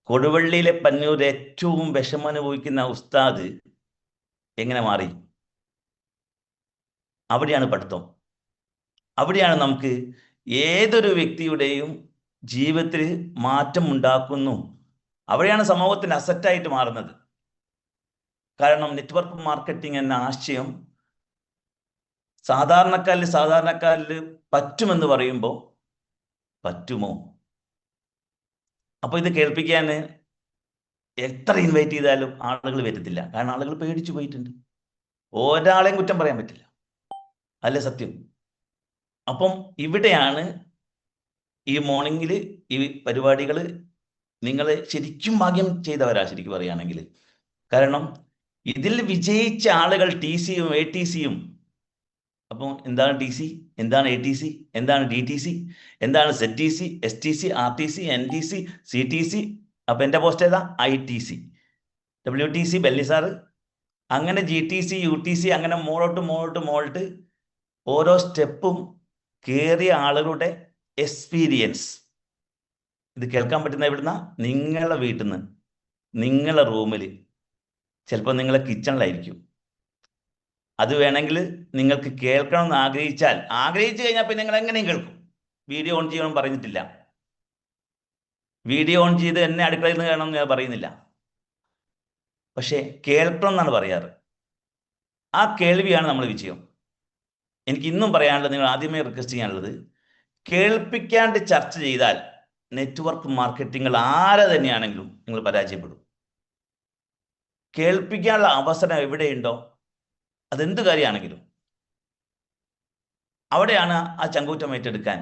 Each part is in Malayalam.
കൊടുവള്ളിയിലെ പന്നൂർ ഏറ്റവും വിഷമം അനുഭവിക്കുന്ന ഉസ്താദ് എങ്ങനെ മാറി? അവിടെയാണ് പഠിത്തം. അവിടെയാണ് നമുക്ക് ഏതൊരു വ്യക്തിയുടെയും ജീവിതത്തിൽ മാറ്റം ഉണ്ടാക്കുന്നു. അവിടെയാണ് സമൂഹത്തിന് അസറ്റായിട്ട് മാറുന്നത്. കാരണം നെറ്റ്വർക്ക് മാർക്കറ്റിംഗ് എന്ന ആശയം സാധാരണക്കാരിൽ പറ്റുമെന്ന് പറയുമ്പോൾ പറ്റുമോ? അപ്പോൾ ഇത് കേൾപ്പിക്കാൻ എത്ര ഇൻവൈറ്റ് ചെയ്താലും ആളുകൾ വരത്തില്ല. കാരണം ആളുകൾ പേടിച്ചു പോയിട്ടുണ്ട്. ഒരാളെയും കുറ്റം പറയാൻ പറ്റില്ല, അല്ലേ സത്യം? അപ്പം ഇവിടെയാണ് ഈ മോർണിംഗിൽ ഈ പരിപാടികൾ നിങ്ങൾ ശരിക്കും ഭാഗ്യം ചെയ്തവരാ, ശരിക്കും പറയുകയാണെങ്കിൽ. കാരണം ഇതിൽ വിജയിച്ച ആളുകൾ TCയും ATCയും. അപ്പം എന്താണ് TC, എന്താണ് ATC, എന്താണ് DTC, എന്താണ് ZTC, STC, RTC, NTC, CTC? അപ്പം എൻ്റെ പോസ്റ്റ് ഏതാ? ITC, WTC ബെല്ലി സാറ്, അങ്ങനെ GTC, UTC, അങ്ങനെ മോളോട്ട് ഓരോ സ്റ്റെപ്പും കയറിയ ആളുകളുടെ എക്സ്പീരിയൻസ് ഇത് കേൾക്കാൻ പറ്റുന്ന എവിടുന്ന? നിങ്ങളുടെ വീട്ടിൽ നിന്ന്, നിങ്ങളുടെ റൂമിൽ, ചിലപ്പോൾ നിങ്ങളെ കിച്ചണിലായിരിക്കും. അത് വേണമെങ്കിൽ നിങ്ങൾക്ക് കേൾക്കണം എന്ന് ആഗ്രഹിച്ചു കഴിഞ്ഞാൽ പിന്നെ നിങ്ങൾ എങ്ങനെയും കേൾക്കും. വീഡിയോ ഓൺ ചെയ്യണം പറഞ്ഞിട്ടില്ല, വീഡിയോ ഓൺ ചെയ്ത് എന്നെ അടുക്കളയിൽ നിന്ന് കാണണം ഞാൻ പറയുന്നില്ല. പക്ഷേ കേൾക്കണം എന്നാണ് പറയാറ്. ആ കേൾവിയാണ് നമ്മൾ വിജയം. എനിക്ക് ഇന്നും പറയാനുള്ളത്, നിങ്ങൾ ആദ്യമേ റിക്വസ്റ്റ് ചെയ്യാനുള്ളത്, കേൾപ്പിക്കാണ്ട് ചർച്ച ചെയ്താൽ നെറ്റ്വർക്ക് മാർക്കറ്റിംഗ് ആരെ തന്നെയാണെങ്കിലും നിങ്ങൾ പരാജയപ്പെടും. കേൾപ്പിക്കാനുള്ള അവസരം എവിടെയുണ്ടോ, അതെന്ത് കാര്യമാണെങ്കിലും അവിടെയാണ് ആ ചങ്കൂറ്റം ഏറ്റെടുക്കാൻ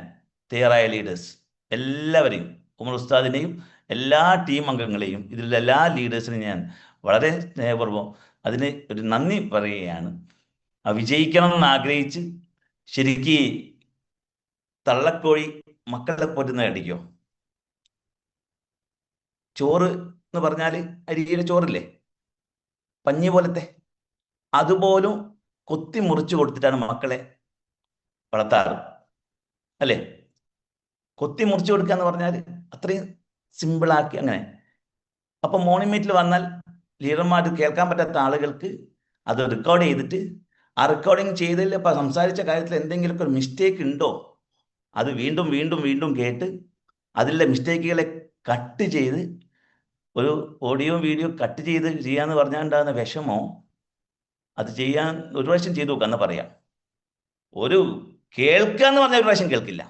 തയ്യാറായ ലീഡേഴ്സ്. എല്ലാവരെയും, ഉമർ ഉസ്താദിനെയും എല്ലാ ടീം അംഗങ്ങളെയും, ഇതിലുള്ള എല്ലാ ലീഡേഴ്സിനും ഞാൻ വളരെ സ്നേഹപൂർവ്വം അതിന് ഒരു നന്ദി പറയുകയാണ്. വിജയിക്കണം എന്ന് ആഗ്രഹിച്ച് ശരിക്ക് തള്ളക്കോഴി മക്കളെ പോറ്റുന്ന അടിക്കോ? ചോറ് എന്ന് പറഞ്ഞാൽ അരിയുടെ ചോറില്ലേ, പഞ്ഞി പോലത്തെ, അതുപോലും കൊത്തി മുറിച്ചു കൊടുത്തിട്ടാണ് മക്കളെ വളർത്താറ്, അല്ലേ? കൊത്തി മുറിച്ചു കൊടുക്കുക എന്ന് പറഞ്ഞാൽ അത്രയും സിമ്പിളാക്കി അങ്ങനെ. അപ്പം മോർണിംഗ് മീറ്റിൽ വന്നാൽ ലീഡർമാർ കേൾക്കാൻ പറ്റാത്ത ആളുകൾക്ക് അത് റെക്കോർഡ് ചെയ്തിട്ട്, ആ റെക്കോർഡിങ് ചെയ്തതിൽ ഇപ്പം സംസാരിച്ച കാര്യത്തിൽ എന്തെങ്കിലുമൊക്കെ ഒരു മിസ്റ്റേക്ക് ഉണ്ടോ, അത് വീണ്ടും വീണ്ടും വീണ്ടും കേട്ട് അതിലെ മിസ്റ്റേക്കുകളെ കട്ട് ചെയ്ത്, ഒരു ഓഡിയോ വീഡിയോ കട്ട് ചെയ്ത് ചെയ്യാന്ന് പറഞ്ഞാൽ ഉണ്ടാകുന്ന വിഷമോ, അത് ചെയ്യാൻ ഒരു പ്രാവശ്യം ചെയ്തു നോക്കുക എന്ന് പറയാം. ഒരു കേൾക്കുക എന്ന് പറഞ്ഞാൽ ഒരു പ്രാവശ്യം കേൾക്കില്ല.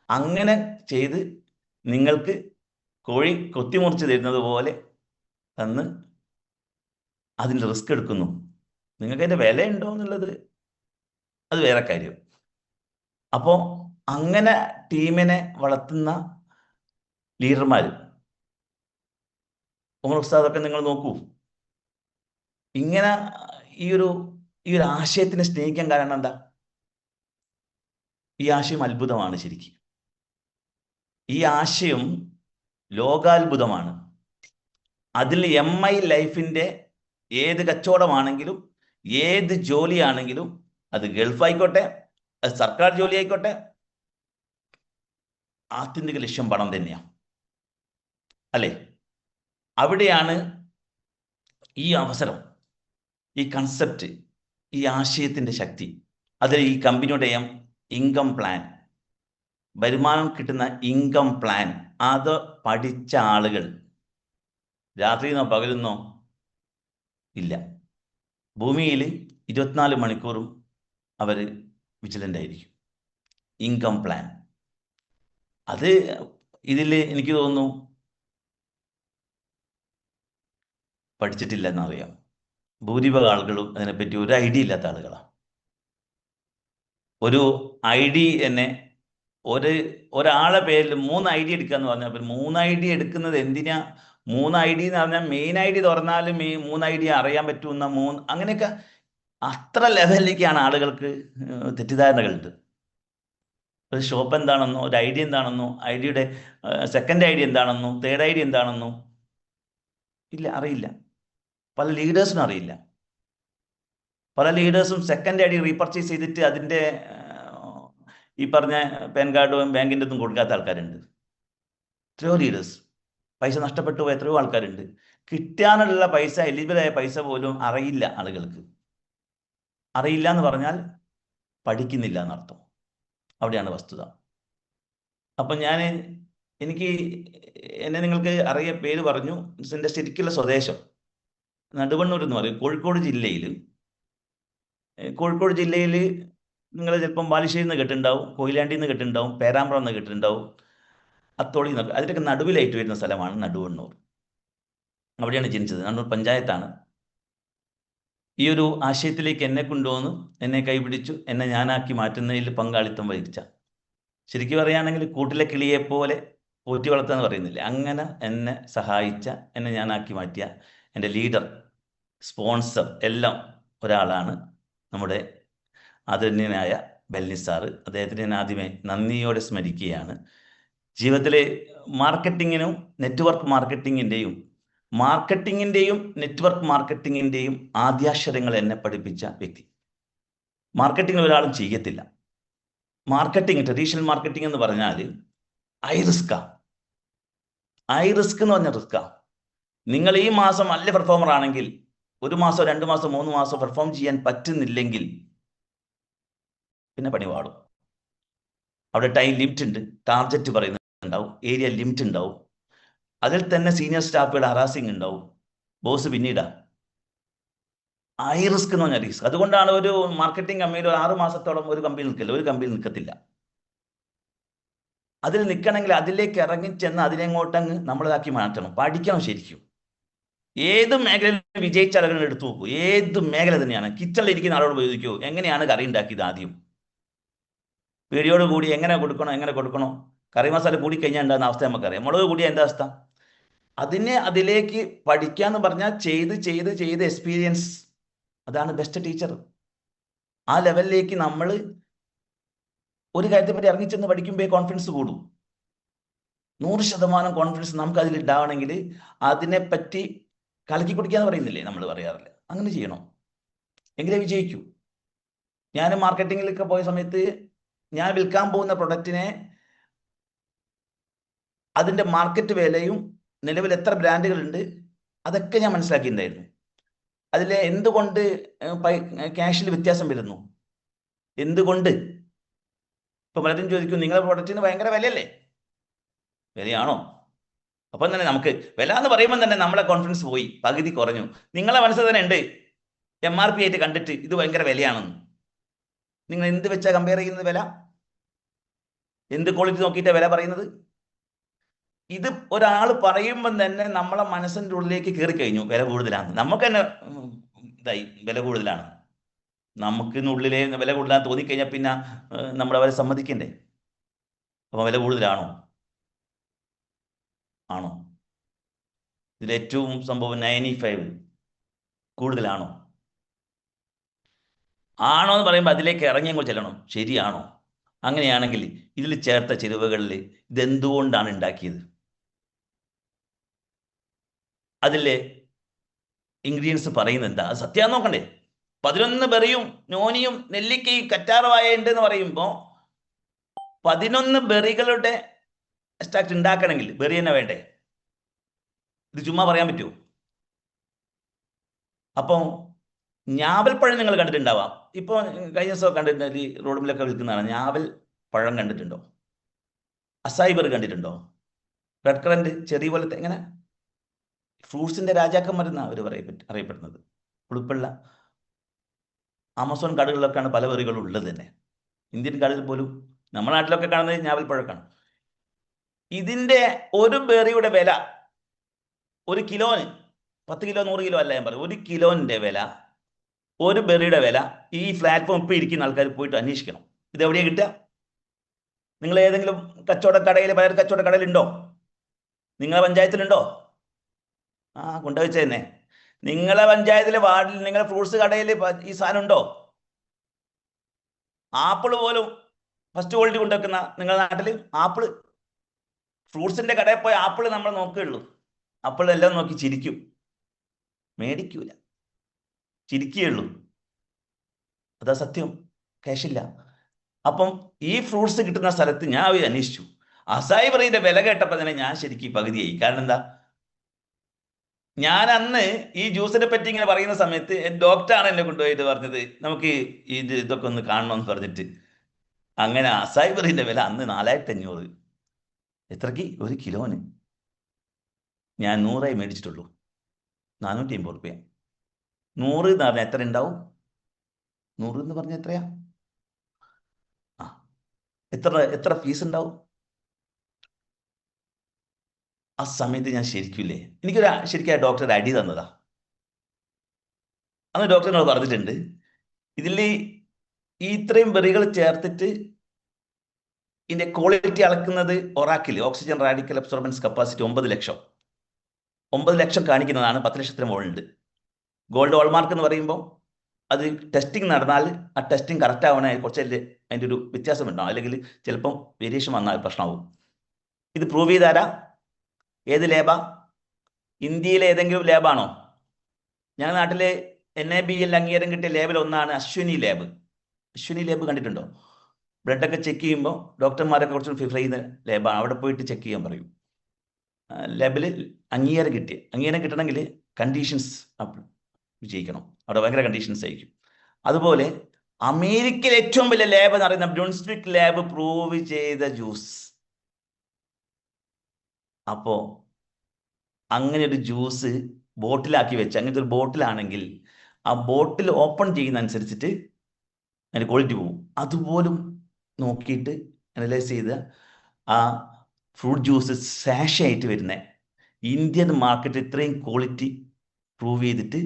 അങ്ങനെ ചെയ്ത് നിങ്ങൾക്ക് കോഴി കൊത്തിമുറിച്ച് തരുന്നത് പോലെ തന്ന് അതിൻ്റെ റിസ്ക് എടുക്കുന്നു. നിങ്ങൾക്ക് അതിൻ്റെ വിലയുണ്ടോ എന്നുള്ളത് അത് വേറെ കാര്യം. അപ്പോൾ അങ്ങനെ ടീമിനെ വളർത്തുന്ന ലീഡർമാർ, ഉമർ ഉസ്താദൊക്കെ നിങ്ങൾ നോക്കൂ. ഇങ്ങനെ ഈ ഒരു ആശയത്തിനെ സ്നേഹിക്കാൻ കാരണം എന്താ? ഈ ആശയം അത്ഭുതമാണ്. ശരിക്കും ഈ ആശയം ലോകാത്ഭുതമാണ്. അതിൽ MI ലൈഫിൻ്റെ ഏത് കച്ചവടമാണെങ്കിലും, ഏത് ജോലിയാണെങ്കിലും, അത് ഗൾഫ് ആയിക്കോട്ടെ, അത് സർക്കാർ ജോലി ആയിക്കോട്ടെ, ആത്യന്തിക ലക്ഷ്യം പണം തന്നെയാണ്, അല്ലേ? അവിടെയാണ് ഈ അവസരം, ഈ കൺസെപ്റ്റ്, ഈ ആശയത്തിൻ്റെ ശക്തി. അതിൽ ഈ കമ്പനിയുടെ ഇൻകം പ്ലാൻ, വരുമാനം കിട്ടുന്ന ഇൻകം പ്ലാൻ, അത് പഠിച്ച ആളുകൾ രാത്രിയെന്നോ പകലെന്നോ ഇല്ല, ഭൂമിയിൽ 24 മണിക്കൂറും അവർ വിജിലൻ്റ് ആയിരിക്കും. ഇൻകം പ്ലാൻ അത് ഇതിൽ എനിക്ക് തോന്നുന്നു പഠിച്ചിട്ടില്ല എന്നറിയാം. ഭൂരിഭാഗം ആളുകളും അതിനെപ്പറ്റി ഒരു ഐഡിയ ഇല്ലാത്ത ആളുകളാണ്. ഒരു ID തന്നെ ഒരാളെ പേരിൽ 3 ID എടുക്കുക എന്ന് പറഞ്ഞാൽ 3 ID എടുക്കുന്നത് എന്തിനാ? 3 ID എന്ന് പറഞ്ഞാൽ മെയിൻ ID തുറന്നാലും ഈ 3 ID അറിയാൻ പറ്റുന്ന അങ്ങനെയൊക്കെ അത്ര ലെവലിലേക്കാണ് ആളുകൾക്ക് തെറ്റിദ്ധാരണകളുണ്ട്. ഒരു ഷോപ്പ് എന്താണെന്നോ, ഒരു ID എന്താണെന്നോ, ID-യുടെ സെക്കൻഡ് ID എന്താണെന്നോ, തേർഡ് ID എന്താണെന്നോ ഇല്ല, അറിയില്ല. പല ലീഡേഴ്സിനും അറിയില്ല. പല ലീഡേഴ്സും സെക്കൻഡ് ID റീപർച്ചേസ് ചെയ്തിട്ട് അതിൻ്റെ ഈ പറഞ്ഞ പാൻ കാർഡും ബാങ്കിൻ്റെ ഒന്നും കൊടുക്കാത്ത ആൾക്കാരുണ്ട്. എത്രയോ ലീഡേഴ്സ്. പൈസ നഷ്ടപ്പെട്ടു പോയ എത്രയോ ആൾക്കാരുണ്ട്. കിട്ടാനുള്ള പൈസ, എലിജിബിളായ പൈസ പോലും അറിയില്ല ആളുകൾക്ക്. അറിയില്ല എന്ന് പറഞ്ഞാൽ പഠിക്കുന്നില്ല എന്നർത്ഥം. അവിടെയാണ് വസ്തുത. അപ്പം എനിക്ക് എന്നെ നിങ്ങൾക്ക് പേര് പറഞ്ഞു. എൻ്റെ ശരിക്കുള്ള സ്വദേശം നടുവണ്ണൂർ എന്ന് പറയും. കോഴിക്കോട് ജില്ലയിൽ നിങ്ങൾ ചിലപ്പം ബാലുശ്ശേരി നിന്ന് കേട്ടിട്ടുണ്ടാവും, കൊയിലാണ്ടിയിൽ നിന്ന് കേട്ടിട്ടുണ്ടാവും, പേരാമ്പ്ര എന്ന് കേട്ടിട്ടുണ്ടാവും, അത്തോളി എന്നൊക്കെ. അതിലൊക്കെ നടുവിലായിട്ട് വരുന്ന സ്ഥലമാണ് നടുവണ്ണൂർ. അവിടെയാണ് ജനിച്ചത്. നടുവണ്ണൂർ പഞ്ചായത്താണ്. ഈ ഒരു ആശയത്തിലേക്ക് എന്നെ കൊണ്ടുവന്ന് എന്നെ കൈപിടിച്ചു, എന്നെ ഞാനാക്കി മാറ്റുന്നതിൽ പങ്കാളിത്തം വഹിച്ച, ശരിക്കും പറയുകയാണെങ്കിൽ കൂട്ടിലെ കിളിയെപ്പോലെ പോറ്റി വളർത്തുക എന്ന് പറയുന്നില്ലേ, അങ്ങനെ എന്നെ സഹായിച്ച, എന്നെ ഞാനാക്കി മാറ്റിയ എൻ്റെ ലീഡർ, സ്പോൺസർ എല്ലാം ഒരാളാണ് നമ്മുടെ ആദരണീയനായ ബെൽനി സാറ്. അദ്ദേഹത്തിന് ഞാൻ ആദ്യമേ നന്ദിയോടെ സ്മരിക്കുകയാണ്. ജീവിതത്തിലെ മാർക്കറ്റിങ്ങിനും നെറ്റ്വർക്ക് മാർക്കറ്റിങ്ങിൻ്റെയും നെറ്റ്വർക്ക് മാർക്കറ്റിങ്ങിൻ്റെയും ആദ്യാക്ഷരങ്ങൾ എന്നെ പഠിപ്പിച്ച വ്യക്തി. മാർക്കറ്റിംഗ് ഒരാളും ചെയ്യത്തില്ല. ട്രഡീഷണൽ മാർക്കറ്റിംഗ് എന്ന് പറഞ്ഞാൽ ഹൈ റിസ്ക് എന്ന് പറഞ്ഞ റിസ്ക്കാ. നിങ്ങൾ ഈ മാസം നല്ല പെർഫോമർ ആണെങ്കിൽ 1 മാസം 2 മാസം 3 മാസം പെർഫോം ചെയ്യാൻ പറ്റുന്നില്ലെങ്കിൽ പിന്നെ പണി പാടും. അവിടെ ടൈം ലിമിറ്റ് ഉണ്ട്, ടാർഗറ്റ് പറയുന്നുണ്ടാവും, ഏരിയ ലിമിറ്റ് ഉണ്ടാവും. അതിൽ തന്നെ സീനിയർ സ്റ്റാഫുകളുടെ ഹറാസിങ് ഉണ്ടാവും. ബോസ് പിന്നീടാ. ഹൈ റിസ്ക് എന്ന് പറഞ്ഞാൽ റിസ്ക്. അതുകൊണ്ടാണ് ഒരു മാർക്കറ്റിംഗ് കമ്പനിയിൽ 6 മാസത്തോളം ഒരു കമ്പനി നിൽക്കത്തില്ല. അതിൽ നിൽക്കണമെങ്കിൽ അതിലേക്ക് ഇറങ്ങിച്ചെന്ന് അതിനെങ്ങോട്ടങ്ങ് നമ്മളതാക്കി മാറ്റണം, പഠിക്കണം ശരിക്കും. ഏത് മേഖലയിൽ വിജയിച്ച ആളുകൾ എടുത്തു നോക്കൂ, ഏത് മേഖല തന്നെയാണ്. കിച്ചണിൽ ഇരിക്കുന്ന ആളോട് ചോദിക്കൂ, എങ്ങനെയാണ് കറി ഉണ്ടാക്കിയത് ആദ്യം, പേടിയോട് കൂടി എങ്ങനെ കൊടുക്കണോ. കറി മസാല കൂടിക്കഴിഞ്ഞാൽ ഉണ്ടാകുന്ന അവസ്ഥ നമുക്കറിയാം. മുളക് കൂടിയ എന്താ അവസ്ഥ? അതിലേക്ക് പഠിക്കാന്ന് പറഞ്ഞാൽ ചെയ്ത് എക്സ്പീരിയൻസ്, അതാണ് ബെസ്റ്റ് ടീച്ചർ. ആ ലെവലിലേക്ക് നമ്മൾ ഒരു കാര്യത്തെപ്പറ്റി ഇറങ്ങിച്ചെന്ന് പഠിക്കുമ്പോൾ കോൺഫിഡൻസ് കൂടും. 100% കോൺഫിഡൻസ് നമുക്ക് അതിൽ ഉണ്ടാവണമെങ്കിൽ അതിനെപ്പറ്റി കലക്കി കുടിക്കാന്ന് പറയുന്നില്ലേ, നമ്മൾ പറയാറില്ല, അങ്ങനെ ചെയ്യണം, എങ്കിലേ വിജയിക്കൂ. ഞാൻ മാർക്കറ്റിങ്ങിലൊക്കെ പോയ സമയത്ത് ഞാൻ വിൽക്കാൻ പോകുന്ന പ്രൊഡക്റ്റിനെ അതിൻ്റെ മാർക്കറ്റ് വിലയും നിലവിൽ എത്ര ബ്രാൻഡുകളുണ്ട് അതൊക്കെ ഞാൻ മനസ്സിലാക്കിയിട്ടുണ്ടായിരുന്നു. അതിൽ എന്തുകൊണ്ട് ക്യാഷിൽ വ്യത്യാസം വരുന്നു, എന്തുകൊണ്ട്. ഇപ്പം പലരും ചോദിക്കും, നിങ്ങളുടെ പ്രൊഡക്റ്റിന് ഭയങ്കര വിലയല്ലേ? വിലയാണോ? അപ്പം തന്നെ നമുക്ക് വില എന്ന് പറയുമ്പോൾ തന്നെ നമ്മളെ കോൺഫിഡൻസ് പോയി, പകുതി കുറഞ്ഞു. നിങ്ങളെ മനസ്സിൽ തന്നെ ഉണ്ട് MRP ആയിട്ട് കണ്ടിട്ട് ഇത് ഭയങ്കര വിലയാണെന്ന്. നിങ്ങൾ എന്ത് വെച്ചാൽ കമ്പയർ ചെയ്യുന്നത് വില? എന്ത് ക്വാളിറ്റി നോക്കിയിട്ടാണ് വില പറയുന്നത്? ഇത് ഒരാൾ പറയുമ്പം തന്നെ നമ്മളെ മനസ്സിൻ്റെ ഉള്ളിലേക്ക് കയറി കഴിഞ്ഞു, വില കൂടുതലാണ്. നമുക്ക് തന്നെ വില കൂടുതലാണ്. നമുക്കിന്നുള്ളിലെ വില കൂടുതലാന്ന് തോന്നിക്കഴിഞ്ഞാൽ പിന്നെ നമ്മൾ അവരെ സമ്മതിക്കണ്ടേ? അപ്പം വില കൂടുതലാണോ? ഇതിലേറ്റവും സംഭവം 95 കൂടുതലാണോ? എന്ന് പറയുമ്പോൾ അതിലേക്ക് ഇറങ്ങിയങ്ങോട്ട് ചെല്ലണം. ശരിയാണോ? അങ്ങനെയാണെങ്കിൽ ഇതിൽ ചേർത്ത ചേരുവകളിൽ ഇതെന്തുകൊണ്ടാണ് ഉണ്ടാക്കിയത്, അതിലെ ഇൻഗ്രീഡിയൻസ് പറയുന്നത് എന്താ, അത് സത്യം നോക്കണ്ടേ? 11 ബെറിയും നോനിയും നെല്ലിക്കയും കറ്റാർവാഴ ഉണ്ട് എന്ന് പറയുമ്പോൾ 11 ബെറികളുടെ എക്സ്ട്രാക്ട് ഉണ്ടാക്കണമെങ്കിൽ ബെറി തന്നെ വേണ്ടേ? ഇത് ചുമ്മാ പറയാൻ പറ്റുമോ? അപ്പോൾ ഞാവൽപ്പഴം നിങ്ങൾ കണ്ടിട്ടുണ്ടാവാം. ഇപ്പോൾ കഴിഞ്ഞ ദിവസം കണ്ടിട്ടുണ്ട്, റോഡിലൊക്കെ വിൽക്കുന്നതാണ്. ഞാവൽ പഴം കണ്ടിട്ടുണ്ടോ? അസായി ബെറി കണ്ടിട്ടുണ്ടോ? റെഡ് കറന്റ് ചെറിയ പോലത്തെ, എങ്ങനെ ഫ്രൂട്ട്സിന്റെ രാജാക്കന്മാരെന്നാണ് അവർ അറിയപ്പെടുന്നത്. പുളിപ്പുള്ള ആമസോൺ കാടുകളിലൊക്കെയാണ് പല ബെറികളും ഉള്ളത് തന്നെ. ഇന്ത്യൻ കാടുകളിൽ പോലും നമ്മുടെ നാട്ടിലൊക്കെ കാണുന്നത് ഞാവൽപ്പഴക്കാണ്. ഇതിൻ്റെ ഒരു ബെറിയുടെ വില 1 കിലോന് 10 കിലോ 100 കിലോ അല്ല ഞാൻ പറയും, 1 കിലോന്റെ വില, ഒരു ബെറിയുടെ വില ഈ പ്ലാറ്റ്ഫോം ഇപ്പോൾ ഇരിക്കുന്ന ആൾക്കാർ പോയിട്ട് അന്വേഷിക്കണം. ഇതെവിടെയാണ് കിട്ടുക? നിങ്ങൾ ഏതെങ്കിലും കച്ചവടക്കടയിൽ, പയർ കച്ചവടക്കടയിലുണ്ടോ? നിങ്ങളെ പഞ്ചായത്തിലുണ്ടോ? കൊണ്ടുവച്ച തന്നെ. നിങ്ങളെ പഞ്ചായത്തിലെ വാർഡിൽ, നിങ്ങളെ ഫ്രൂട്ട്സ് കടയിൽ ഈ സാധനം ഉണ്ടോ? ആപ്പിൾ പോലും ഫസ്റ്റ് ക്വാളിറ്റി കൊണ്ടുവെക്കുന്ന നിങ്ങളുടെ നാട്ടിൽ ആപ്പിൾ, ഫ്രൂട്ട്സിന്റെ കടയിൽ പോയി ആപ്പിൾ നമ്മൾ നോക്കുകയുള്ളൂ. ആപ്പിൾ എല്ലാം നോക്കി ചിരിക്കും, മേടിക്കൂല, ചിരിക്കുകയുള്ളൂ. അതാ സത്യം, ക്യാഷില്ല. അപ്പം ഈ ഫ്രൂട്ട്സ് കിട്ടുന്ന സ്ഥലത്ത് ഞാൻ അന്വേഷിച്ചു. അസായി പറയുന്ന വില കേട്ടപ്പോൾ തന്നെ ഞാൻ ശരിക്കും പകുതിയായി. കാരണം എന്താ, ഞാൻ അന്ന് ഈ ജ്യൂസിനെ പറ്റി ഇങ്ങനെ പറയുന്ന സമയത്ത് ഡോക്ടറാണ് എന്നെ കൊണ്ടുപോയിട്ട് പറഞ്ഞത് നമുക്ക് ഇതൊക്കെ ഒന്ന് കാണണമെന്ന് പറഞ്ഞിട്ട്. അങ്ങനെ അസായി പറയുന്ന വില അന്ന് 4500. എത്രക്ക്? 1 കിലോന്. ഞാൻ 100 മേടിച്ചിട്ടുള്ളൂ. 450 റുപ്യ. 100 എന്ന് പറഞ്ഞാൽ എത്ര ഉണ്ടാവും? 100 എന്ന് പറഞ്ഞാൽ എത്രയാ? ആ, എത്ര ഫീസ് ഉണ്ടാവും? ആ സമയത്ത് ഞാൻ ശരിക്കില്ലേ, ശരിക്കും ആ ഡോക്ടർ അടി തന്നതാ. അന്ന് ഡോക്ടർ എന്നോട് പറഞ്ഞിട്ടുണ്ട്, ഇതിൽ ഈ ഇത്രയും ബെറികൾ ചേർത്തിട്ട് ഇതിന്റെ ക്വാളിറ്റി അളക്കുന്നത് ഒറാക്കിൽ ഓക്സിജൻ റാഡിക്കൽ അബ്സോർബൻസ് കപ്പാസിറ്റി 9 ലക്ഷം. 9 ലക്ഷം കാണിക്കുന്നതാണ് 10 ലക്ഷത്തിന് മുകളിലുണ്ട്. ഗോൾഡ് ഹോൾമാർക്ക് എന്ന് പറയുമ്പോൾ അത് ടെസ്റ്റിംഗ് നടന്നാൽ ആ ടെസ്റ്റിംഗ് കറക്റ്റ് ആവണേ കുറച്ച് അതിൻ്റെ ഒരു വ്യത്യാസം ഉണ്ടാവും, അല്ലെങ്കിൽ ചിലപ്പം വേരിയേഷൻ വന്നാൽ പ്രശ്നമാവും. ഇത് പ്രൂവ് ചെയ്താരാ? ഏത് ലേബാ? ഇന്ത്യയിലെ ഏതെങ്കിലും ലേബാണോ? ഞങ്ങളുടെ നാട്ടിലെ NABL അംഗീകാരം കിട്ടിയ ലേബിൽ ഒന്നാണ് അശ്വിനി ലേബ്. അശ്വിനി ലേബ് കണ്ടിട്ടുണ്ടോ? ബ്ലഡൊക്കെ ചെക്ക് ചെയ്യുമ്പോൾ ഡോക്ടർമാരൊക്കെ കുറച്ച് പ്രിഫർ ചെയ്യുന്ന ലേബാണ്. അവിടെ പോയിട്ട് ചെക്ക് ചെയ്യാൻ പറയും. ലേബിൽ അംഗീകാരം കിട്ടണമെങ്കിൽ കണ്ടീഷൻസ് വിജയിക്കണം. അവിടെ ഭയങ്കര കണ്ടീഷൻസ് ആയിരിക്കും. അതുപോലെ അമേരിക്കയിൽ ഏറ്റവും വലിയ ലാബ് എന്ന് പറയുന്ന ബ്രൂൺസ്വിക്ക് ലാബ് പ്രൂവ് ചെയ്ത ജ്യൂസ്. അപ്പോൾ അങ്ങനെ ഒരു ജ്യൂസ് ബോട്ടിലാക്കി വെച്ച്, അങ്ങനത്തെ ഒരു ബോട്ടിലാണെങ്കിൽ ആ ബോട്ടിൽ ഓപ്പൺ ചെയ്യുന്ന അനുസരിച്ചിട്ട് അതിൻ്റെ ക്വാളിറ്റി പോകും. അതുപോലും നോക്കിയിട്ട് അനലൈസ് ചെയ്ത് ആ ഫ്രൂട്ട് ജ്യൂസ് സാഷയായിട്ട് വരുന്ന ഇന്ത്യൻ മാർക്കറ്റ് ഇത്രയും ക്വാളിറ്റി പ്രൂവ് ചെയ്തിട്ട്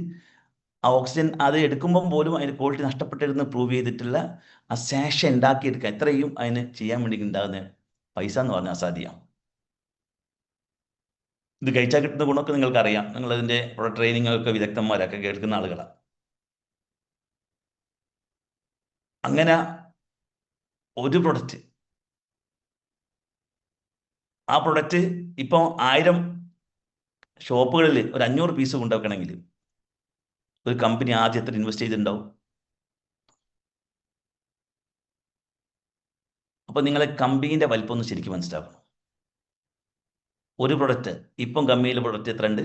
ആ ഓക്സിജൻ അത് എടുക്കുമ്പം പോലും അതിന് ക്വാളിറ്റി നഷ്ടപ്പെട്ടിരുന്ന് പ്രൂവ് ചെയ്തിട്ടുള്ള ആ സാഷ ഉണ്ടാക്കിയെടുക്കുക, എത്രയും അതിന് ചെയ്യാൻ വേണ്ടി ഉണ്ടാകുന്ന പൈസ എന്ന് പറഞ്ഞാൽ അസാധ്യമാണ്. ഇത് കഴിച്ചാൽ കിട്ടുന്ന ഗുണമൊക്കെ നിങ്ങൾക്കറിയാം. നിങ്ങളതിൻ്റെ ട്രെയിനിങ് ഒക്കെ വിദഗ്ധന്മാരൊക്കെ കേൾക്കുന്ന ആളുകളാണ്. അങ്ങനെ ഒരു പ്രൊഡക്റ്റ്, ആ പ്രൊഡക്റ്റ് ഇപ്പോൾ 1000 ഷോപ്പുകളിൽ ഒരു 500 പീസ് കൊണ്ടുവെക്കണമെങ്കിൽ ഒരു കമ്പനി ആദ്യം എത്ര ഇൻവെസ്റ്റ് ചെയ്തിട്ടുണ്ടാവും? അപ്പോൾ നിങ്ങളെ കമ്പനീൻ്റെ വലിപ്പം ഒന്ന് ശരിക്കും മനസ്സിലാക്കണം. ഒരു പ്രൊഡക്റ്റ്, ഇപ്പം കമ്പനിയിലെ പ്രൊഡക്റ്റ് എത്ര ഉണ്ട്?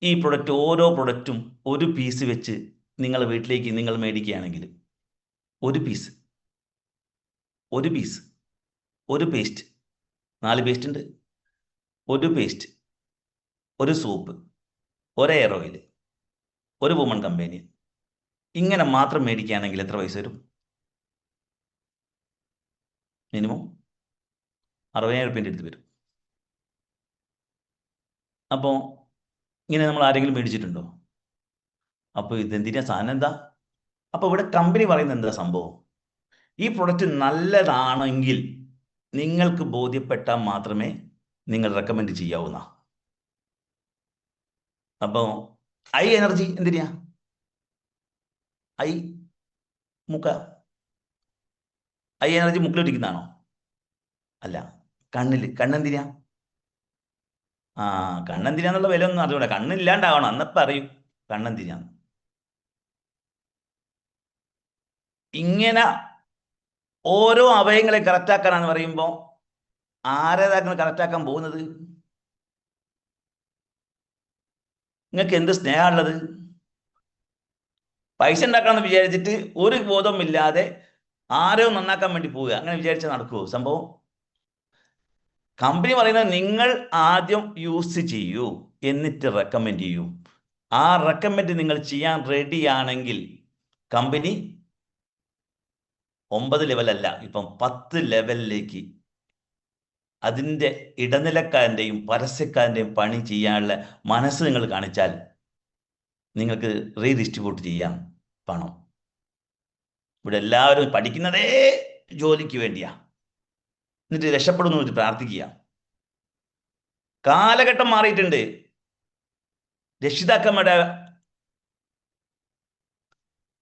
ഈ പ്രൊഡക്റ്റ്, ഓരോ പ്രൊഡക്റ്റും ഒരു പീസ് വെച്ച് നിങ്ങൾ വീട്ടിലേക്ക് നിങ്ങൾ മേടിക്കുകയാണെങ്കിൽ ഒരു പീസ്, ഒരു പേസ്റ്റ്, 4 പേസ്റ്റ് ഉണ്ട്, ഒരു പേസ്റ്റ്, ഒരു സോപ്പ്, ഒരു എയർ ഓയിൽ, ഒരു വുമൺ കമ്പനി, ഇങ്ങനെ മാത്രം മേടിക്കുകയാണെങ്കിൽ എത്ര പൈസ വരും? മിനിമം 60,000 റുപ്യൻ്റെ അടുത്ത് വരും. അപ്പോൾ ഇങ്ങനെ നമ്മൾ ആരെങ്കിലും മേടിച്ചിട്ടുണ്ടോ? അപ്പോൾ ഇതെന്തിനാ സാധനം എന്താ? അപ്പോൾ ഇവിടെ കമ്പനി പറയുന്നത് എന്താ സംഭവം? ഈ പ്രൊഡക്റ്റ് നല്ലതാണെങ്കിൽ നിങ്ങൾക്ക് ബോധ്യപ്പെട്ടാൽ മാത്രമേ നിങ്ങൾ റെക്കമെൻഡ് ചെയ്യാവുന്ന. അപ്പോൾ ഐ എനർജി എന്തിനാ? ഐ എനർജി മുക്കിലിട്ടിരിക്കുന്നതാണോ? അല്ല. കണ്ണെന്തിനാ? കണ്ണെന്തിനാന്നുള്ള വില ഒന്നും അറിയൂല. കണ്ണില്ലാണ്ടാവണം അന്നപ്പം അറിയും കണ്ണെന്തിനാന്ന്. ഇങ്ങനെ ഓരോ അവയവങ്ങളെ കറക്റ്റാക്കാനാന്ന് പറയുമ്പോൾ ആരേതാക്കൾ കറക്റ്റാക്കാൻ പോകുന്നത്? നിങ്ങൾക്ക് എന്ത് സ്നേഹമുള്ളത്? പൈസ ഉണ്ടാക്കാമെന്ന് വിചാരിച്ചിട്ട് ഒരു ബോധമില്ലാതെ ആരോ നന്നാക്കാൻ വേണ്ടി പോവുക. അങ്ങനെ വിചാരിച്ചാൽ നടക്കുമോ സംഭവം? കമ്പനി പറയുന്നത് നിങ്ങൾ ആദ്യം യൂസ് ചെയ്യൂ, എന്നിട്ട് റെക്കമെൻഡ് ചെയ്യൂ. ആ റെക്കമെൻഡ് നിങ്ങൾ ചെയ്യാൻ റെഡി ആണെങ്കിൽ കമ്പനി 9 ലെവലല്ല, ഇപ്പം 10 ലെവലിലേക്ക് അതിൻ്റെ ഇടനിലക്കാരൻ്റെയും പരസ്യക്കാരൻ്റെയും പണി ചെയ്യാനുള്ള മനസ്സ് നിങ്ങൾ കാണിച്ചാൽ നിങ്ങൾക്ക് റീഡിസ്ട്രിബ്യൂട്ട് ചെയ്യാം പണം. ഇവിടെ എല്ലാവരും പഠിക്കുന്നതേ ജോലിക്ക് വേണ്ടിയാ, എന്നിട്ട് രക്ഷപ്പെടുന്നു എന്ന് പ്രാർത്ഥിക്കുക. കാലഘട്ടം മാറിയിട്ടുണ്ട്. രക്ഷിതാക്കന്മാരുടെ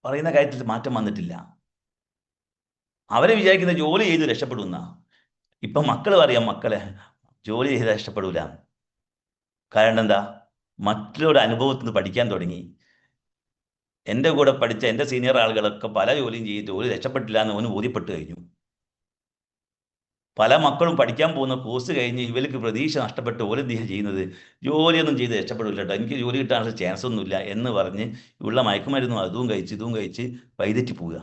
പറയുന്ന കാര്യത്തിൽ മാറ്റം വന്നിട്ടില്ല. അവരെ വിചാരിക്കുന്ന ജോലി ചെയ്ത് രക്ഷപ്പെടുന്ന. ഇപ്പം മക്കൾ പറയാം, മക്കളെ ജോലി ചെയ്ത് രക്ഷപ്പെടൂല. കാരണം എന്താ? മറ്റുള്ളവരുടെ അനുഭവത്തിൽ നിന്ന് പഠിക്കാൻ തുടങ്ങി. എൻ്റെ കൂടെ പഠിച്ച എൻ്റെ സീനിയർ ആളുകളൊക്കെ പല ജോലിയും ചെയ്ത് ജോലി രക്ഷപ്പെട്ടില്ല എന്ന് അവന് ബോധ്യപ്പെട്ട് കഴിഞ്ഞു. പല മക്കളും പഠിക്കാൻ പോകുന്ന കോഴ്സ് കഴിഞ്ഞ് ഇവർക്ക് പ്രതീക്ഷ നഷ്ടപ്പെട്ട് ഓരോ ചെയ്യുന്നത് ജോലിയൊന്നും ചെയ്ത് രക്ഷപ്പെടില്ല കേട്ടോ, എനിക്ക് ജോലി കിട്ടാനുള്ള ചാൻസ് ഒന്നുമില്ല എന്ന് പറഞ്ഞ് ഉള്ള മയക്കുമരുന്നും അതും കഴിച്ച് ഇതും കഴിച്ച് വഴിതെറ്റി പോവുക.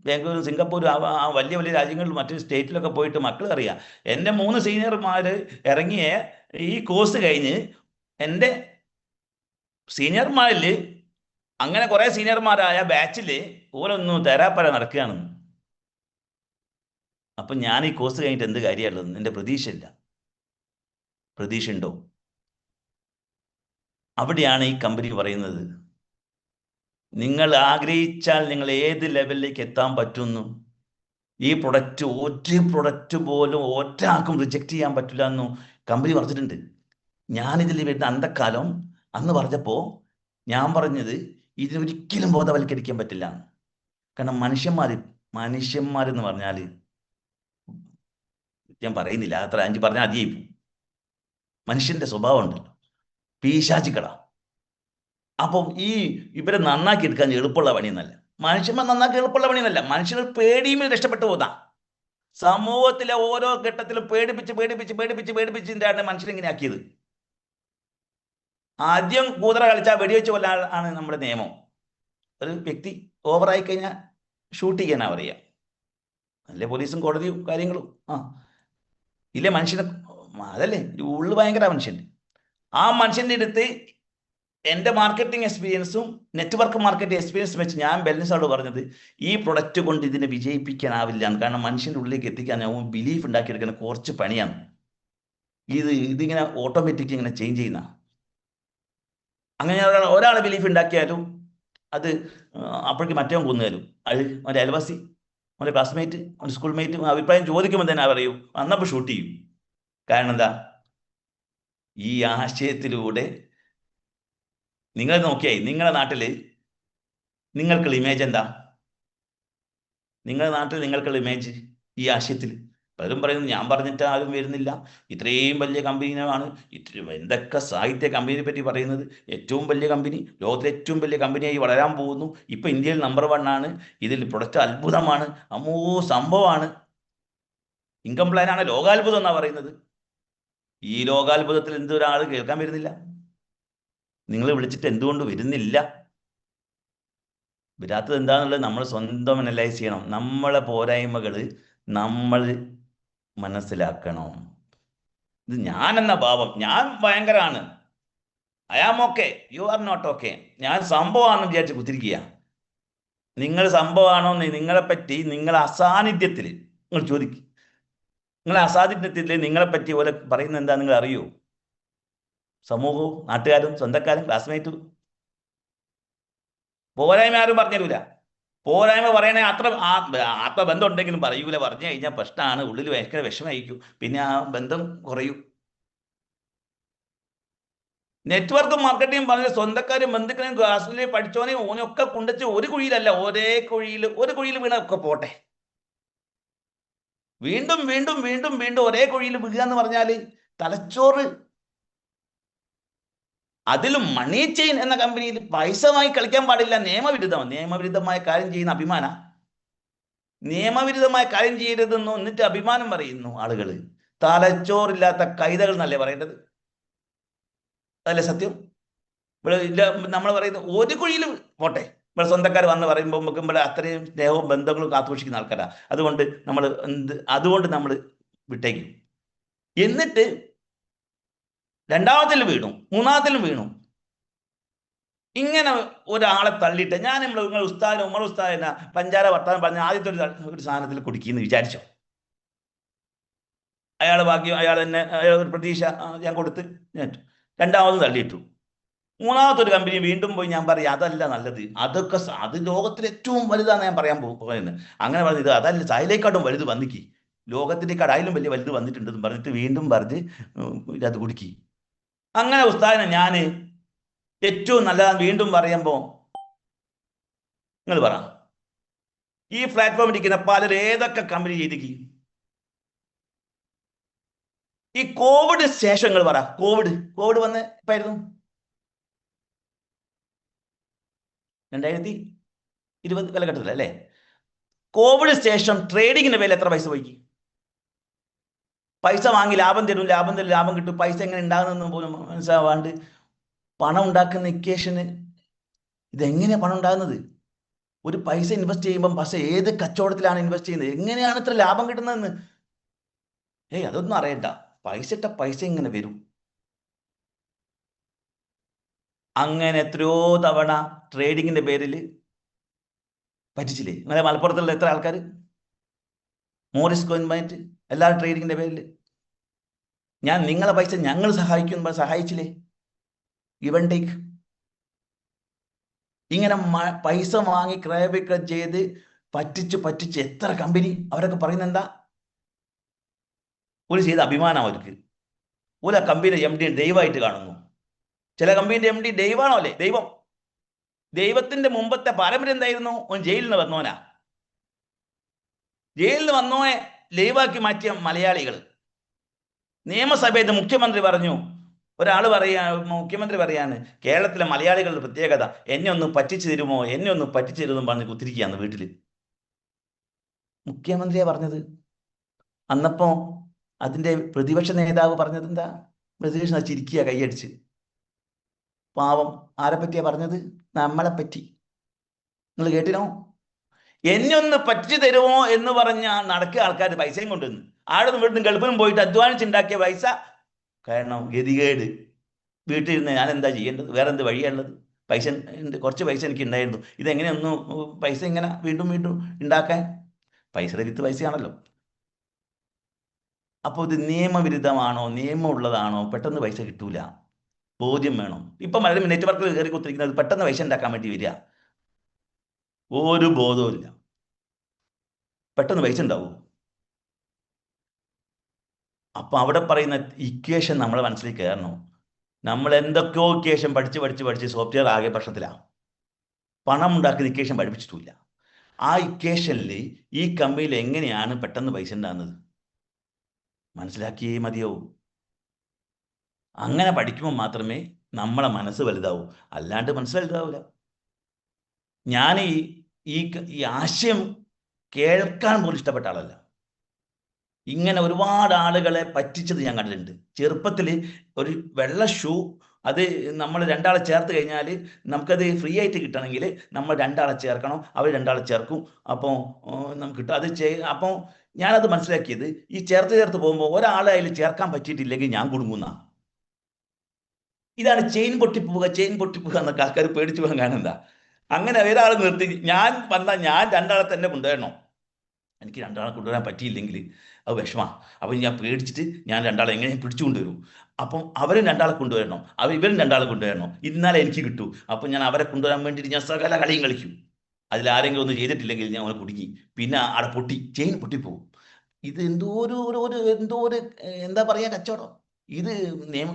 ബാംഗ്ലൂർ, സിംഗപ്പൂർ, ആ വലിയ വലിയ രാജ്യങ്ങളിൽ മറ്റു സ്റ്റേറ്റിലൊക്കെ പോയിട്ട് മക്കൾ അറിയാം. എൻ്റെ 3 സീനിയർമാർ ഇറങ്ങിയ ഈ കോഴ്സ് കഴിഞ്ഞ് എൻ്റെ സീനിയർമാരിൽ അങ്ങനെ കുറേ സീനിയർമാരായ ബാച്ചിൽ ഓരോന്നും തരാപ്പര നടക്കുകയാണെന്ന്. അപ്പം ഞാൻ ഈ കോഴ്സ് കഴിഞ്ഞിട്ട് എന്ത് കാര്യമുള്ളത്? എൻ്റെ പ്രതീക്ഷയില്ല. പ്രതീക്ഷ ഉണ്ടോ? അവിടെയാണ് ഈ കമ്പനി പറയുന്നത്, നിങ്ങൾ ആഗ്രഹിച്ചാൽ നിങ്ങൾ ഏത് ലെവലിലേക്ക് എത്താൻ പറ്റുന്നു. ഈ പ്രൊഡക്റ്റ് ഒരു പ്രൊഡക്റ്റ് പോലും ഒരാൾക്കും റിജക്റ്റ് ചെയ്യാൻ പറ്റില്ല എന്നും കമ്പനി പറഞ്ഞിട്ടുണ്ട്. ഞാനിതിൽ വരുന്ന അന്തക്കാലം അന്ന് പറഞ്ഞപ്പോൾ ഞാൻ പറഞ്ഞത് ഇതിനൊരിക്കലും ബോധവൽക്കരിക്കാൻ പറ്റില്ല. കാരണം മനുഷ്യന്മാരെന്ന് പറഞ്ഞാൽ ഞാൻ പറയുന്നില്ല, അത്ര 5 പറഞ്ഞാൽ അധികമായി പോകും. മനുഷ്യന്റെ സ്വഭാവം ഉണ്ടല്ലോ, പീശാചിക്കളാ. അപ്പം ഇവരെ നന്നാക്കി എടുക്കാൻ എളുപ്പമുള്ള പണിയെന്നല്ല, മനുഷ്യന്മാർ നന്നാക്കി എളുപ്പമുള്ള പണിയെന്നല്ല, മനുഷ്യർ പേടിയും രക്ഷപ്പെട്ടു പോതാ. സമൂഹത്തിലെ ഓരോ ഘട്ടത്തിലും പേടിപ്പിച്ചിട്ടാണ് മനുഷ്യരിങ്ങനെ ആക്കിയത്. ആദ്യം കൂതറ കളിച്ചാൽ വെടിവെച്ച് കൊല്ലാൻ ആണ് നമ്മുടെ നിയമം. ഒരു വ്യക്തി ഓവറായി കഴിഞ്ഞാൽ ഷൂട്ട് ചെയ്യാനാ പറയുക. അല്ലേ പോലീസും കോടതിയും കാര്യങ്ങളും. ഇല്ലേ മനുഷ്യനെ, അതല്ലേ ഉള്ളു ഭയങ്കര മനുഷ്യൻ. ആ മനുഷ്യൻ്റെ അടുത്ത് എൻ്റെ മാർക്കറ്റിംഗ് എക്സ്പീരിയൻസും നെറ്റ്വർക്ക് മാർക്കറ്റിംഗ് എക്സ്പീരിയൻസും വെച്ച് ഞാൻ ബെൽനസോട് പറഞ്ഞത് ഈ പ്രൊഡക്റ്റ് കൊണ്ട് ഇതിനെ വിജയിപ്പിക്കാനാവില്ല. കാരണം മനുഷ്യൻ്റെ ഉള്ളിലേക്ക് എത്തിക്കാൻ ബിലീഫ് ഉണ്ടാക്കിയെടുക്കുന്ന കുറച്ച് പണിയാണ്. ഇതിങ്ങനെ ഓട്ടോമാറ്റിക് ഇങ്ങനെ ചേഞ്ച് ചെയ്യുന്ന. അങ്ങനെ ഒരാളെ ബിലീഫ് ഉണ്ടാക്കിയാലും അത് അപ്പോഴേക്ക് മറ്റവൻ കൊന്നുതരും. അത് അവൻ്റെ അയൽവാസി, അവൻ്റെ ക്ലാസ്മേറ്റ്, അവൻ്റെ സ്കൂൾ മേറ്റ് അഭിപ്രായം ചോദിക്കുമ്പോൾ തന്നെ പറയൂ, അന്നപ്പോൾ ഷൂട്ട് ചെയ്യും. കാരണം എന്താ? ഈ ആശയത്തിലൂടെ നിങ്ങൾ നോക്കിയായി നിങ്ങളുടെ നാട്ടിൽ നിങ്ങൾക്കുള്ള ഇമേജ് എന്താ? നിങ്ങളുടെ നാട്ടിൽ നിങ്ങൾക്കുള്ള ഇമേജ് ഈ ആശയത്തിൽ പലരും പറയുന്നത് ഞാൻ പറഞ്ഞിട്ട് ആരും വരുന്നില്ല, ഇത്രയും വലിയ കമ്പനിയാണ്, എന്തൊക്കെ സാഹിത്യ കമ്പനിയെ പറ്റി പറയുന്നത്, ഏറ്റവും വലിയ കമ്പനി, ലോകത്തിലെ ഏറ്റവും വലിയ കമ്പനിയായി വളരാൻ പോകുന്നു, ഇപ്പൊ ഇന്ത്യയിൽ നമ്പർ 1 ആണ്, ഇതിൽ പ്രൊഡക്റ്റ് അത്ഭുതമാണ്, സംഭവമാണ്, ഇൻകം പ്ലാനാണ് ലോകാത്ഭുതം എന്നാ പറയുന്നത്. ഈ ലോകാത്ഭുതത്തിൽ എന്തൊരാൾ കേൾക്കാൻ വരുന്നില്ല? നിങ്ങൾ വിളിച്ചിട്ട് എന്തുകൊണ്ട് വരുന്നില്ല? വരാത്തത് എന്താണെന്നുള്ളത് നമ്മൾ സ്വന്തം അനലൈസ് ചെയ്യണം. നമ്മളെ പോരായ്മകൾ നമ്മൾ മനസ്സിലാക്കണം. ഇത് ഞാൻ എന്ന ഭാവം, ഞാൻ ഭയങ്കരമാണ്, I am okay, you are not okay, ഞാൻ സംഭവമാണെന്ന് വിചാരിച്ച് കുത്തിരിക്കുക. നിങ്ങൾ സംഭവമാണോ എന്ന് നിങ്ങളെപ്പറ്റി നിങ്ങളെ അസാന്നിധ്യത്തിൽ നിങ്ങൾ ചോദിക്കും. നിങ്ങളെ അസാന്നിധ്യത്തിൽ നിങ്ങളെപ്പറ്റി പോലെ പറയുന്നത് എന്താ നിങ്ങൾ അറിയോ? സമൂഹവും നാട്ടുകാരും സ്വന്തക്കാരും ക്ലാസ്മേറ്റും. പോരായ്മ ആരും പറഞ്ഞുതരൂല. പോരായ്മ പറയണേ ആത്മബന്ധം ഉണ്ടെങ്കിലും പറയൂല. പറഞ്ഞു കഴിഞ്ഞാൽ പ്രശ്നമാണ്, ഉള്ളിൽ ഭയങ്കര വിഷമായിരിക്കും, പിന്നെ ആ ബന്ധം കുറയും. നെറ്റ്വർക്ക് മാർക്കറ്റിംഗ് പറഞ്ഞ സ്വന്തക്കാരും ബന്ധുക്കളെയും ക്ലാസ്സിലെ പഠിച്ചോനെയും ഓനൊക്കെ കൊണ്ടുവച്ച് ഒരു കുഴിയിലല്ല, ഒരു കുഴിയിൽ വീണൊക്കെ പോട്ടെ, വീണ്ടും വീണ്ടും വീണ്ടും വീണ്ടും ഒരേ കുഴിയിൽ വീഴുക എന്ന് പറഞ്ഞാൽ തലച്ചോറ്. അതിലും മണി ചെയിൻ എന്ന കമ്പനിയിൽ പൈസമായി കളിക്കാൻ പാടില്ല. നിയമവിരുദ്ധമായ കാര്യം ചെയ്യുന്ന അഭിമാന, നിയമവിരുദ്ധമായ കാര്യം ചെയ്യരുതെന്നോ എന്നിട്ട് അഭിമാനം പറയുന്നു ആളുകൾ. തലച്ചോറില്ലാത്ത കൈതകൾ എന്നല്ലേ പറയേണ്ടത്? അതല്ലേ സത്യം? ഇവിടെ നമ്മൾ പറയുന്നത് ഒരു കുഴിയിൽ പോട്ടെ. ഇവിടെ സ്വന്തക്കാർ വന്ന് പറയുമ്പോൾ നമുക്ക് ഇവിടെ അത്രയും സ്നേഹവും ബന്ധങ്ങളും കാത്തുസൂക്ഷിക്കുന്ന ആൾക്കാരാ. അതുകൊണ്ട് നമ്മൾ വിട്ടേക്കും. എന്നിട്ട് രണ്ടാമത്തിലും വീണു, മൂന്നാമത്തിലും വീണു. ഇങ്ങനെ ഒരാളെ തള്ളിയിട്ട് ഞാൻ ഉമർ ഉസ്താദിന പഞ്ചാര വർത്താനം പറഞ്ഞ ആദ്യത്തെ ഒരു സാധനത്തിൽ കുടിക്കുമെന്ന് വിചാരിച്ചോ? അയാൾ ഭാഗ്യം, അയാൾ തന്നെ ഒരു പ്രതീക്ഷ ഞാൻ കൊടുത്ത് രണ്ടാമതും തള്ളിയിട്ടു. മൂന്നാമത്തെ ഒരു കമ്പനി വീണ്ടും പോയി ഞാൻ പറയും അതല്ല നല്ലത്, അത് ലോകത്തിൽ ഏറ്റവും വലുതാണ് ഞാൻ പറയാൻ പോകുന്നത്. അങ്ങനെ പറഞ്ഞത് അതല്ല, അതിലേക്കാട്ടും വലുത് വന്നിക്ക്, ലോകത്തിലേക്കാട് അതിലും വലിയ വലുത് വന്നിട്ടുണ്ടെന്ന് പറഞ്ഞിട്ട് വീണ്ടും പറഞ്ഞ് അത് കുടുക്കി. അങ്ങനെ ഉസ്താദിനെ ഞാൻ ഏറ്റവും നല്ലതാണ് വീണ്ടും പറയുമ്പോൾ നിങ്ങൾ പറ, ഈ പ്ലാറ്റ്ഫോമിൽ ഇരിക്കുന്ന പലരും ഏതൊക്കെ കമ്പനി ചെയ്തിക്ക്? ഈ കോവിഡ് ശേഷം നിങ്ങൾ പറ, കോവിഡ് വന്ന് ഇപ്പായിരുന്നു 2020 കാലഘട്ടത്തിലല്ലേ? കോവിഡ് ശേഷം ട്രേഡിങ്ങിന്റെ പേരിൽ എത്ര പൈസ പോയി? പൈസ വാങ്ങി ലാഭം തരും, ലാഭം തരും, ലാഭം കിട്ടും. പൈസ എങ്ങനെ ഉണ്ടാകുന്നതെന്ന് പോലും മനസ്സിലാവാണ്ട് പണം ഉണ്ടാക്കുന്ന ഇക്വേഷന് ഇതെങ്ങനെയാണ് പണം ഉണ്ടാകുന്നത്? ഒരു പൈസ ഇൻവെസ്റ്റ് ചെയ്യുമ്പം പക്ഷേ ഏത് കച്ചവടത്തിലാണ് ഇൻവെസ്റ്റ് ചെയ്യുന്നത്, എങ്ങനെയാണ് ഇത്ര ലാഭം കിട്ടുന്നതെന്ന് അതൊന്നും അറിയണ്ട. പൈസ ഇങ്ങനെ വരും. അങ്ങനെ എത്രയോ തവണ ട്രേഡിങ്ങിന്റെ പേരിൽ പറ്റിച്ചില്ലേ? നിങ്ങളെ മലപ്പുറത്തുള്ള എത്ര ആൾക്കാർ? മോറിസ് ഗവൺമെന്റ് എല്ലാവരും ട്രേഡിങ്ങിന്റെ പേരിൽ നിങ്ങളെ പൈസ ഞങ്ങൾ സഹായിക്കുമ്പോൾ സഹായിച്ചില്ലേ? Give and take. ഇങ്ങനെ പൈസ വാങ്ങി ക്രയവിക്രയം ചെയ്ത് പറ്റിച്ച് എത്ര കമ്പനി. അവരൊക്കെ പറയുന്നത് എന്താ? ഒരു ചെയ്ത അഭിമാനം അവർക്ക്. ഒരു കമ്പനി MD ദൈവമായിട്ട് കാണുന്നു. ചില കമ്പനിയുടെ MD ദൈവമാണോ? അല്ലേ ദൈവം. ദൈവത്തിന്റെ മുമ്പത്തെ പാരമ്പര്യം എന്തായിരുന്നു? ജയിലിൽ നിന്ന് വന്നോനാ. ജയിലിൽ നിന്ന് വന്നോനെ ലൈവാക്കി മാറ്റിയ മലയാളികൾ. നിയമസഭയിൽ മുഖ്യമന്ത്രി പറഞ്ഞു, മുഖ്യമന്ത്രി പറയാണ്, കേരളത്തിലെ മലയാളികളുടെ പ്രത്യേകത, എന്നെ ഒന്ന് പറ്റിച്ചു തരുമോ, എന്നെ ഒന്ന് പറ്റിച്ചു തരുമെന്ന് പറഞ്ഞ് കുത്തിരിക്കുകയാണ് വീട്ടിൽ. മുഖ്യമന്ത്രിയാ പറഞ്ഞത്. അന്നപ്പോ അതിന്റെ പ്രതിപക്ഷ നേതാവ് പറഞ്ഞത് എന്താ? പ്രതിപക്ഷം ചിരിക്കുക കൈയടിച്ച്. പാവം. ആരെ പറ്റിയാ പറഞ്ഞത്? നമ്മളെ പറ്റി. നിങ്ങൾ കേട്ടിനോ? എന്നെ ഒന്ന് പറ്റിച്ചു തരുമോ എന്ന് പറഞ്ഞ നടക്കുക ആൾക്കാർ പൈസയും കൊണ്ടുവന്ന് ആടെ വീട്ടിൽ ഗൾഫിലും പോയിട്ട് അധ്വാനിച്ചുണ്ടാക്കിയ പൈസ. കാരണം ഗതികേട്. വീട്ടിലിരുന്ന് ഞാൻ എന്താ ചെയ്യേണ്ടത്? വേറെ എന്ത് വഴിയുള്ളത്? പൈസ ഉണ്ട്, കുറച്ച് പൈസ എനിക്ക് ഉണ്ടായിരുന്നു. ഇതെങ്ങനെയൊന്നും പൈസ ഇങ്ങനെ വീണ്ടും വീണ്ടും ഉണ്ടാക്കാൻ? പൈസയുടെ വിത്ത് പൈസയാണല്ലോ. അപ്പോൾ ഇത് നിയമവിരുദ്ധമാണോ, നിയമമുള്ളതാണോ? പെട്ടെന്ന് പൈസ കിട്ടൂല, ബോധ്യം വേണം. ഇപ്പം പലരും നെറ്റ്വർക്കിൽ കയറി കുത്തിരിക്കുന്നത് പെട്ടെന്ന് പൈസ ഉണ്ടാക്കാൻ വേണ്ടി വരിക. ഒരു ബോധവും ഇല്ല. പെട്ടെന്ന് പൈസ ഉണ്ടാവും. അപ്പൊ അവിടെ പറയുന്ന ഇക്വേഷൻ നമ്മളെ മനസ്സിലേക്ക് കയറണം. നമ്മൾ എന്തൊക്കെയോ ഇക്വേഷൻ പഠിച്ച് സോഫ്റ്റ്വെയർ ആകെ പ്രശ്നത്തിലാണ്. പണം ഉണ്ടാക്കുന്ന ഇക്വേഷൻ പഠിപ്പിച്ചിട്ടില്ല. ആ ഇക്വേഷനിൽ ഈ കമ്പനിയിൽ എങ്ങനെയാണ് പെട്ടെന്ന് പൈസ ഉണ്ടാകുന്നത് മനസ്സിലാക്കിയേ മതിയാവും. അങ്ങനെ പഠിക്കുമ്പോൾ മാത്രമേ നമ്മളെ മനസ്സ് വലുതാവൂ, അല്ലാണ്ട് മനസ്സ് വലുതാവില്ല. ഞാൻ ഈ ആശയം കേൾക്കാൻ പോലും ഇഷ്ടപ്പെട്ട ആളല്ല. ഇങ്ങനെ ഒരുപാട് ആളുകളെ പറ്റിച്ചത് ഞാൻ കണ്ടിട്ടുണ്ട്. ചെറുപ്പത്തിൽ ഒരു വെള്ള ഷൂ, അത് നമ്മൾ രണ്ടാളെ ചേർത്ത് കഴിഞ്ഞാൽ നമുക്കത് ഫ്രീ ആയിട്ട് കിട്ടണമെങ്കിൽ നമ്മൾ രണ്ടാളെ ചേർക്കണം, അവർ രണ്ടാളെ ചേർക്കും, അപ്പോൾ നമുക്ക് കിട്ടും. അപ്പോൾ ഞാനത് മനസ്സിലാക്കിയത്, ഈ ചേർത്ത് പോകുമ്പോൾ ഒരാളെ അതിൽ ചേർക്കാൻ പറ്റിയിട്ടില്ലെങ്കിൽ ഞാൻ കുടുങ്ങുന്ന. ഇതാണ് ചെയിൻ പൊട്ടിപ്പോവുക എന്നൊക്കെ ആൾക്കാർ പേടിച്ചു പോകാൻ കാരണം എന്താ? അങ്ങനെ ഒരാൾ നിർത്തി ഞാൻ രണ്ടാളെ തന്നെ കൊണ്ടുവരണം. എനിക്ക് രണ്ടാളെ കൊണ്ടുവരാൻ പറ്റിയില്ലെങ്കിൽ അത് വിഷമമാണ്. അപ്പം ഞാൻ പേടിച്ചിട്ട് ഞാൻ രണ്ടാളെ എങ്ങനെ പിടിച്ചു കൊണ്ടുവരും? അപ്പം അവരും രണ്ടാളെ കൊണ്ടുവരണം, ഇവരും രണ്ടാളെ കൊണ്ടുവരണം, ഇന്നാലേ എനിക്ക് കിട്ടൂ. അപ്പം ഞാൻ അവരെ കൊണ്ടുവരാൻ വേണ്ടിയിട്ട് ഞാൻ സകല കളിയും കളിക്കും. അതിലാരെങ്കിലും ഒന്നും ചെയ്തിട്ടില്ലെങ്കിൽ ഞാൻ അവനെ കുടുങ്ങി, പിന്നെ അവിടെ ചെയിൻ പൊട്ടിപ്പോവും. ഇത് എന്തോ ഒരു എന്താ പറയുക, കച്ചവടം.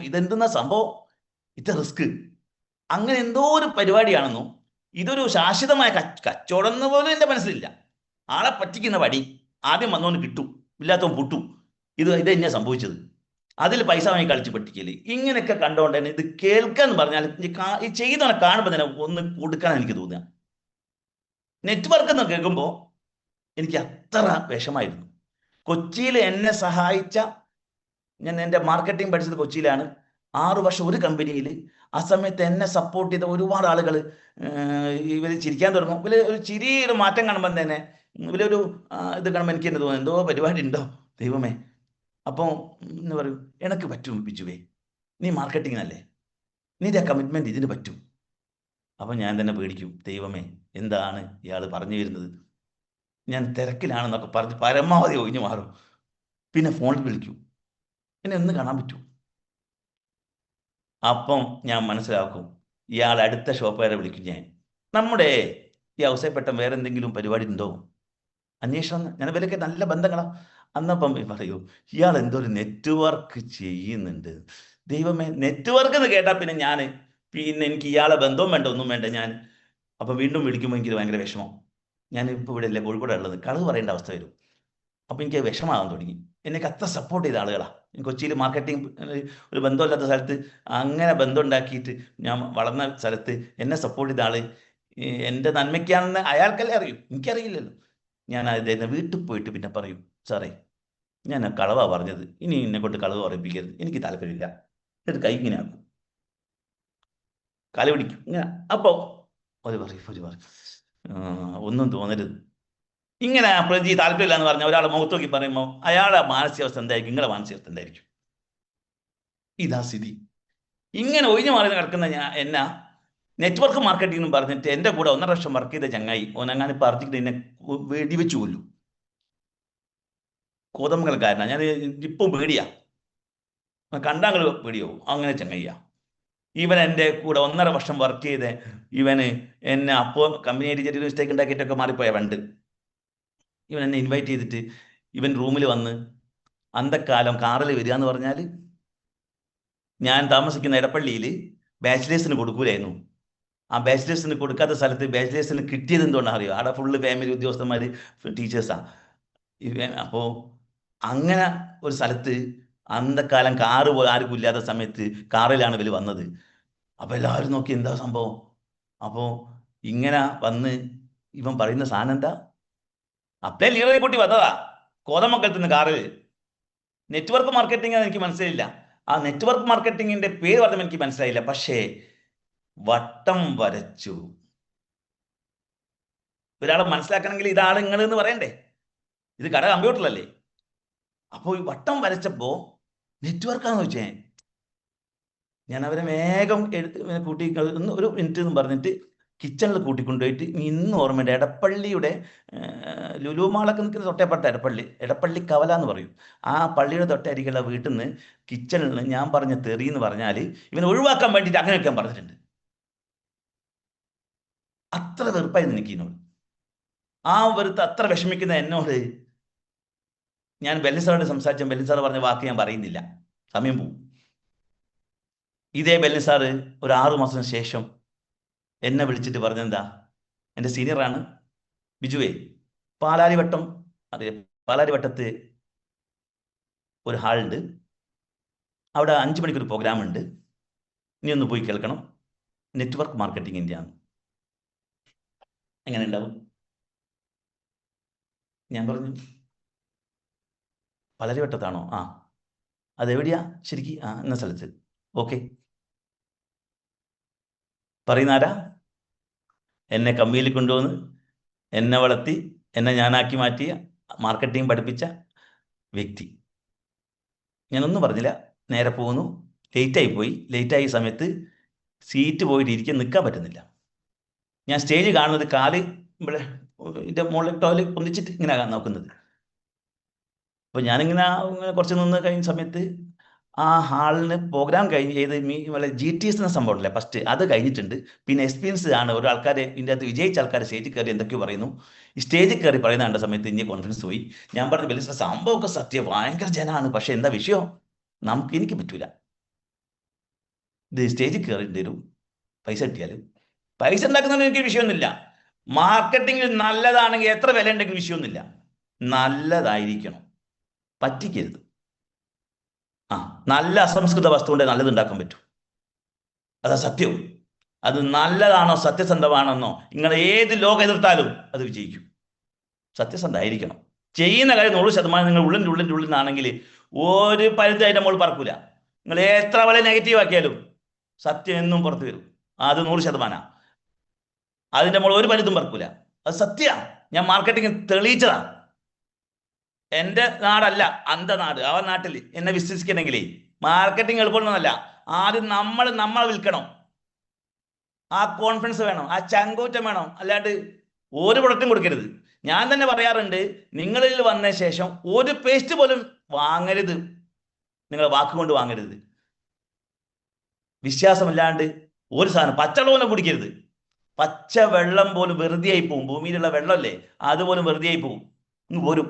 ഇതെന്തെന്നാ സംഭവം? ഇത് റിസ്ക്. അങ്ങനെ എന്തോ ഒരു പരിപാടിയാണെന്നോ. ഇതൊരു ശാശ്വതമായ കച്ചവടം എന്ന് പോലും എൻ്റെ മനസ്സിലില്ല. ആളെ പറ്റിക്കുന്ന വടി ആദ്യം വന്നോന്ന് കിട്ടും, ഇല്ലാത്തവൻ പൊട്ടും. ഇത് തന്നെയാണ് സംഭവിച്ചത്. അതിൽ പൈസ വാങ്ങി കളിച്ച് പറ്റിക്കല്. ഇങ്ങനെയൊക്കെ കണ്ടുകൊണ്ട് തന്നെ ഇത് കേൾക്കാന്ന് പറഞ്ഞാൽ ഈ ചെയ്തവനെ കാണുമ്പോൾ തന്നെ ഒന്ന് കൊടുക്കാൻ എനിക്ക് തോന്നുക. നെറ്റ്വർക്ക് എന്ന് കേൾക്കുമ്പോൾ എനിക്ക് അത്ര വിഷമായിരുന്നു. കൊച്ചിയിൽ എന്നെ സഹായിച്ച, ഞാൻ എൻ്റെ മാർക്കറ്റിംഗ് പഠിച്ചത് കൊച്ചിയിലാണ്. 6 വർഷം ഒരു കമ്പനിയിൽ. ആ സമയത്ത് എന്നെ സപ്പോർട്ട് ചെയ്ത ഒരുപാട് ആളുകൾ ഇവർ ചിരിക്കാൻ തുടങ്ങും. ഒരു ചിരിയുടെ മാറ്റം കാണുമ്പോൾ തന്നെ ഇവരൊരു ഇത് കാണുമ്പോൾ എനിക്ക് തന്നെ തോന്നുന്നു, എന്തോ പരിപാടി ഉണ്ടോ ദൈവമേ. അപ്പോൾ എന്ന് പറയും, എനക്ക് പറ്റും ബിജുവേ, നീ മാർക്കറ്റിങ്ങിനല്ലേ, നിന്റെ കമ്മിറ്റ്മെൻറ്റ് ഇതിന് പറ്റും. അപ്പം ഞാൻ തന്നെ പേടിക്കും, ദൈവമേ എന്താണ് ഇയാൾ പറഞ്ഞു വരുന്നത്? ഞാൻ തിരക്കിലാണെന്നൊക്കെ പറഞ്ഞ് പരമാവധി ഒഴിഞ്ഞു മാറും. പിന്നെ ഫോണിൽ വിളിക്കും, എന്നെ ഒന്ന് കാണാൻ പറ്റൂ. അപ്പം ഞാൻ മനസ്സിലാക്കും, ഇയാൾ അടുത്ത ഷോപ്പ് വരെ വിളിക്കും. നമ്മുടെ ഈ അവസരപ്പെട്ട വേറെ എന്തെങ്കിലും പരിപാടി ഉണ്ടോ അന്വേഷണം. ഞാൻ ഇവരൊക്കെ നല്ല ബന്ധങ്ങളാണ്. അന്നപ്പം പറയൂ, ഇയാൾ എന്തോ ഒരു നെറ്റ്വർക്ക് ചെയ്യുന്നുണ്ട്. ദൈവമേ, നെറ്റ്വർക്ക് എന്ന് കേട്ടാൽ പിന്നെ എനിക്ക് ഇയാളെ ബന്ധവും വേണ്ട, ഒന്നും വേണ്ട. അപ്പം വീണ്ടും വിളിക്കുമ്പോൾ എനിക്ക് ഭയങ്കര വിഷമം. ഞാനിപ്പോൾ ഇവിടെ അല്ലേ, കോഴിക്കോട് ഉള്ളത്, കളവ് പറയേണ്ട അവസ്ഥ വരും. അപ്പം എനിക്ക് വിഷമാകാൻ തുടങ്ങി. എനിക്ക് അത്ര സപ്പോർട്ട് ചെയ്ത ആളുകളാണ്. കൊച്ചിയിൽ മാർക്കറ്റിംഗ് ഒരു ബന്ധമില്ലാത്ത സ്ഥലത്ത് അങ്ങനെ ബന്ധം ഉണ്ടാക്കിയിട്ട് ഞാൻ വളർന്ന സ്ഥലത്ത് എന്നെ സപ്പോർട്ട് ചെയ്ത ആൾ എൻ്റെ നന്മയ്ക്കാണെന്ന് അയാൾക്കല്ലേ അറിയൂ, എനിക്കറിയില്ലല്ലോ. ഞാൻ അദ്ദേഹത്തെ വീട്ടിൽ പോയിട്ട് പിന്നെ പറയും, സാറേ ഞാൻ കളവാ പറഞ്ഞത്, ഇനി എന്നെ കൊണ്ട് കളവ് പറയിപ്പിക്കരുത്, എനിക്ക് താല്പര്യമില്ല. എന്നിട്ട് കൈ ഇങ്ങനെ ആക്കും, കാല് പിടിക്കും ഇങ്ങനെ. അപ്പോൾ ഒരു പറയും ഒന്നും തോന്നരുത്. ഇങ്ങനെ പ്രജി താല്പര്യമില്ല എന്ന് പറഞ്ഞാൽ ഒരാളെ മുഖത്ത് നോക്കി പറയുമ്പോൾ അയാളുടെ മാനസികാവസ്ഥ എന്തായിരിക്കും, നിങ്ങളുടെ മാനസികാവസ്ഥ എന്തായിരിക്കും? ഇതാ സ്ഥിതി. ഇങ്ങനെ ഒഴിഞ്ഞു മാറി കിടക്കുന്ന എന്നാ നെറ്റ്വർക്ക് മാർക്കറ്റിംഗ് എന്ന് പറഞ്ഞിട്ട് എൻ്റെ കൂടെ 1.5 വർഷം വർക്ക് ചെയ്ത ചങ്ങായി ഓനങ്ങനെ പറഞ്ഞിട്ട് എന്നെ വെടിവെച്ചു കൊല്ലും. കോതമംഗലക്കാരനാ, ഞാൻ ഇപ്പം പേടിയാ, കണ്ടാങ്ങൾ പേടിയോ, അങ്ങനെ ചങ്ങയ്യ. ഇവൻ എൻ്റെ കൂടെ 1.5 വർഷം വർക്ക് ചെയ്ത് ഇവന് എന്നെ അപ്പോൾ കമ്പനിയായിട്ട് ചെറിയ മിസ്റ്റേക്ക് ഉണ്ടാക്കിയിട്ടൊക്കെ മാറിപ്പോയ പണ്ട്. ഇവൻ എന്നെ ഇൻവൈറ്റ് ചെയ്തിട്ട് ഇവൻ റൂമിൽ വന്ന് അന്തക്കാലം കാറിൽ വരിക എന്ന് പറഞ്ഞാൽ, ഞാൻ താമസിക്കുന്ന എടപ്പള്ളിയിൽ ബാച്ചിലേഴ്സിന് കൊടുക്കൂലായിരുന്നു. ആ ബാച്ചിലേഴ്സിന് കൊടുക്കാത്ത സ്ഥലത്ത് ബാച്ചിലേഴ്സിന് കിട്ടിയത് എന്തുകൊണ്ടാണ് അറിയോ? അവിടെ ഫുള്ള് ഫാമിലി ഉദ്യോഗസ്ഥന്മാർ, ടീച്ചേഴ്സാണ്. അപ്പോൾ അങ്ങനെ ഒരു സ്ഥലത്ത് അന്തക്കാലം കാറ് ആർക്കും ഇല്ലാത്ത സമയത്ത് കാറിലാണ് ഇവർ വന്നത്. അപ്പോൾ എല്ലാവരും നോക്കി എന്താ സംഭവം. അപ്പോൾ ഇങ്ങനെ വന്ന് ഇവൻ പറയുന്ന സാധനം എന്താ, അപ്പേ ലീറയെ കൂട്ടി വന്നതാ കോതമംഗലത്ത് നിന്ന് കാറിൽ. നെറ്റ്വർക്ക് മാർക്കറ്റിംഗ് എനിക്ക് മനസ്സിലായില്ല. ആ നെറ്റ്വർക്ക് മാർക്കറ്റിങ്ങിന്റെ പേര് പറഞ്ഞാൽ എനിക്ക് മനസ്സിലായില്ല. പക്ഷേ വട്ടം വരച്ചു. ഒരാളെ മനസ്സിലാക്കണമെങ്കിൽ ഇതാണ് നിങ്ങൾ എന്ന് പറയണ്ടേ, ഇത് കട കമ്പ്യൂട്ടറിലല്ലേ. അപ്പോൾ ഈ വട്ടം വരച്ചപ്പോ നെറ്റ്വർക്കാന്ന് വെച്ചേ, ഞാൻ അവരെ വേഗം കൂട്ടി ഒരു മിനിറ്റ് എന്ന് പറഞ്ഞിട്ട് കിച്ചണിൽ കൂട്ടിക്കൊണ്ടുപോയിട്ട് ഇന്ന് ഓർമ്മയുണ്ട്, എടപ്പള്ളിയുടെ ലുലു മാളൊക്കെ നിൽക്കുന്ന തൊട്ടേപ്പെട്ട എടപ്പള്ളി കവല എന്ന് പറയും. ആ പള്ളിയുടെ തൊട്ടരികുള്ള വീട്ടിൽ നിന്ന് കിച്ചണിൽ ഞാൻ പറഞ്ഞ തെറി എന്ന് പറഞ്ഞാൽ ഇവനെ ഒഴിവാക്കാൻ വേണ്ടിയിട്ട് അങ്ങനെയൊക്കെ ഞാൻ പറഞ്ഞിട്ടുണ്ട്. അത്ര വെറുപ്പായിരുന്നു എനിക്ക് ഇതിനോട്. ആ വെറുത്ത് അത്ര വിഷമിക്കുന്ന എന്നോട് ഞാൻ ബെല്ലി സാറോട് സംസാരിച്ച ബെല്ലി സാർ പറഞ്ഞ വാക്ക് ഞാൻ പറയുന്നില്ല, സമയം പോവും. ഇതേ ബെല്ലി സാറ് ഒരു 6 മാസത്തിന് ശേഷം എന്നെ വിളിച്ചിട്ട് പറഞ്ഞെന്താ, എൻ്റെ സീനിയറാണ് ബിജുവേ, പാലാരിവട്ടം അതെ, പാലാരിവട്ടത്ത് ഒരു ഹാളുണ്ട്, അവിടെ 5 മണിക്കൊരു പ്രോഗ്രാം ഉണ്ട്, നീ ഒന്ന് പോയി കേൾക്കണം, നെറ്റ്വർക്ക് മാർക്കറ്റിംഗിൻ്റെ ആണ്. എങ്ങനെ ഉണ്ടാവും? ഞാൻ പറഞ്ഞു പാലാരിവട്ടത്താണോ? ആ, അതെവിടെയാ ശരിക്കും? ആ, എന്ന സ്ഥലത്ത്. ഓക്കെ, പറയുന്നാരാ? എന്നെ കമ്പനിയിൽ കൊണ്ടുവന്ന് എന്നെ വളർത്തി എന്നെ ഞാനാക്കി മാറ്റിയ മാർക്കറ്റിംഗ് പഠിപ്പിച്ച വ്യക്തി. ഞാനൊന്നും പറഞ്ഞില്ല, നേരെ പോകുന്നു. ലേറ്റായി പോയി. ലേറ്റായ സമയത്ത് സീറ്റ് പോയിട്ട് ഇരിക്കാൻ നിൽക്കാൻ പറ്റുന്നില്ല. ഞാൻ സ്റ്റേജ് കാണുന്നത് കാല് ഇവിടെ ഇതിൻ്റെ മുകളിൽ ടോയ്ലറ്റ് പൊന്നിച്ചിട്ട് ഇങ്ങനെ നോക്കുന്നത്. അപ്പോൾ ഞാനിങ്ങനെ കുറച്ച് നിന്ന് കഴിഞ്ഞ സമയത്ത് ആ ഹാളിന് പ്രോഗ്രാം കഴിഞ്ഞ് വല്ല GTS എന്ന സംഭവം ഉണ്ടല്ലേ ഫസ്റ്റ്, അത് കഴിഞ്ഞിട്ടുണ്ട്. പിന്നെ എക്സ്പീരിയൻസ് ആണ് ഓരോ ആൾക്കാരെ ഇതിൻ്റെ അകത്ത് വിജയിച്ച ആൾക്കാർ സ്റ്റേജിൽ കയറി എന്തൊക്കെയോ പറയുന്നു. ഈ സ്റ്റേജിൽ കയറി പറയുന്ന കണ്ട സമയത്ത് ഇനി കോൺഫിഡൻസ് പോയി. ഞാൻ പറഞ്ഞു വലിയ സംഭവമൊക്കെ സത്യം, ഭയങ്കര ജനമാണ്, പക്ഷെ എന്താ വിഷയം, എനിക്ക് പറ്റൂല. ഇത് സ്റ്റേജിൽ കയറിയിട്ട് വരും, പൈസ കിട്ടിയാലും പൈസ ഉണ്ടാക്കുന്നതിന് എനിക്ക് വിഷയമൊന്നുമില്ല. മാർക്കറ്റിംഗിൽ നല്ലതാണെങ്കിൽ എത്ര വില ഉണ്ടെങ്കിലും വിഷയമൊന്നുമില്ല, നല്ലതായിരിക്കണം, പറ്റിക്കരുത്. നല്ല അസംസ്കൃത വസ്തുവിൻ്റെ നല്ലത് ഉണ്ടാക്കാൻ പറ്റും, അതാ സത്യവും. അത് നല്ലതാണോ സത്യസന്ധമാണെന്നോ നിങ്ങൾ ഏത് ലോകം എതിർത്താലും അത് വിജയിക്കും. സത്യസന്ധമായിരിക്കണം. ചെയ്യുന്ന കാര്യം 100% നിങ്ങൾ ഉള്ളിൻ്റെ നിന്നാണെങ്കിൽ ഒരു പരിധി അതിൻ്റെ മുകളിൽ പറക്കൂല. നിങ്ങൾ എത്ര വളരെ നെഗറ്റീവ് ആക്കിയാലും സത്യം എന്നും പുറത്തു വരും. അത് 100%. അതിൻ്റെ മുകളിൽ ഒരു പരിധിയും പറക്കൂല, അത് സത്യമാണ്. ഞാൻ മാർക്കറ്റിംഗ് തെളിയിച്ചതാ. എൻ്റെ നാടല്ല അന്ധനാട്, ആ നാട്ടിൽ എന്നെ വിശ്വസിക്കണമെങ്കിലേ മാർക്കറ്റിംഗ് എളുപ്പമൊന്നുമല്ല. ആദ്യം നമ്മളെ വിൽക്കണം, ആ കോൺഫിഡൻസ് വേണം, ആ ചങ്കൂറ്റം വേണം. അല്ലാണ്ട് ഒരു പ്രൊഡക്റ്റും കൊടുക്കരുത്. ഞാൻ തന്നെ പറയാറുണ്ട്, നിങ്ങളിൽ വന്ന ശേഷം ഒരു പേസ്റ്റ് പോലും വാങ്ങരുത്, നിങ്ങൾ വാക്കുകൊണ്ട് വാങ്ങരുത്. വിശ്വാസമില്ലാണ്ട് ഒരു സാധനം, പച്ചവെള്ളം കുടിക്കരുത്. പച്ച വെള്ളം പോലും വെറുതെ ആയി പോവും. ഭൂമിയിലുള്ള വെള്ളമല്ലേ, അതുപോലും വെറുതെ ആയി പോവും. പോരും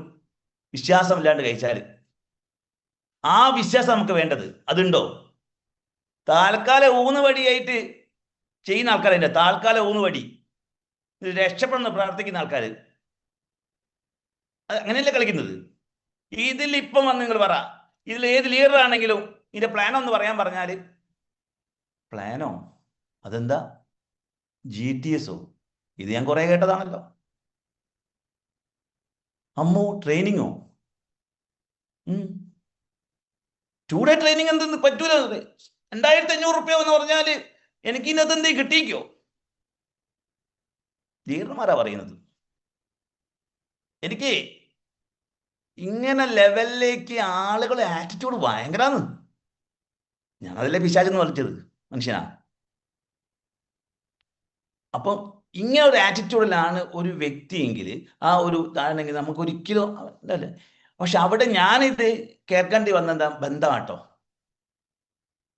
വിശ്വാസമില്ലാണ്ട് കഴിച്ചാൽ. ആ വിശ്വാസം നമുക്ക് വേണ്ടത്. അതുണ്ടോ? താൽക്കാലം ഊന്നുവടിയായിട്ട് ചെയ്യുന്ന ആൾക്കാരെ, താൽക്കാലം ഊന്നുവടി, രക്ഷപ്പെടുന്ന പ്രാർത്ഥിക്കുന്ന ആൾക്കാർ, അങ്ങനെയല്ലേ കളിക്കുന്നത്. ഇതിൽ ഇപ്പം വന്ന് നിങ്ങൾ പറ, ഇതിൽ ഏത് ലീഡർ ആണെങ്കിലും ഇതിന്റെ പ്ലാനോ എന്ന് പറയാൻ പറഞ്ഞാൽ, പ്ലാനോ അതെന്താ GTS ഇത് ഞാൻ കുറെ കേട്ടതാണല്ലോ. അമ്മോ ട്രെയിനിങ്ങോ? 2 ഡേ ട്രെയിനിങ് എന്തെന്ന് പറ്റൂല. 2500 റുപ്യ എന്ന് പറഞ്ഞാൽ എനിക്ക് ഇന്നത്തെ എന്തെങ്കിലും കിട്ടിക്കോ? ലീഡർമാരാ പറയുന്നത്. എനിക്ക് ഇങ്ങനെ ലെവലിലേക്ക് ആളുകളെ ആറ്റിറ്റ്യൂഡ് ഭയങ്കരാന്ന്. ഞാനതല്ലേ പിശാചെന്ന് വലിച്ചത് മനുഷ്യനാ. അപ്പം ഇങ്ങനെ ഒരു ആറ്റിറ്റ്യൂഡിലാണ് ഒരു വ്യക്തിയെങ്കിൽ ആ ഒരു ആണെങ്കിൽ നമുക്ക് ഒരിക്കലും അല്ലേ. പക്ഷെ അവിടെ ഞാനിത് കേൾക്കേണ്ടി വന്നെന്താ ബന്ധമാട്ടോ.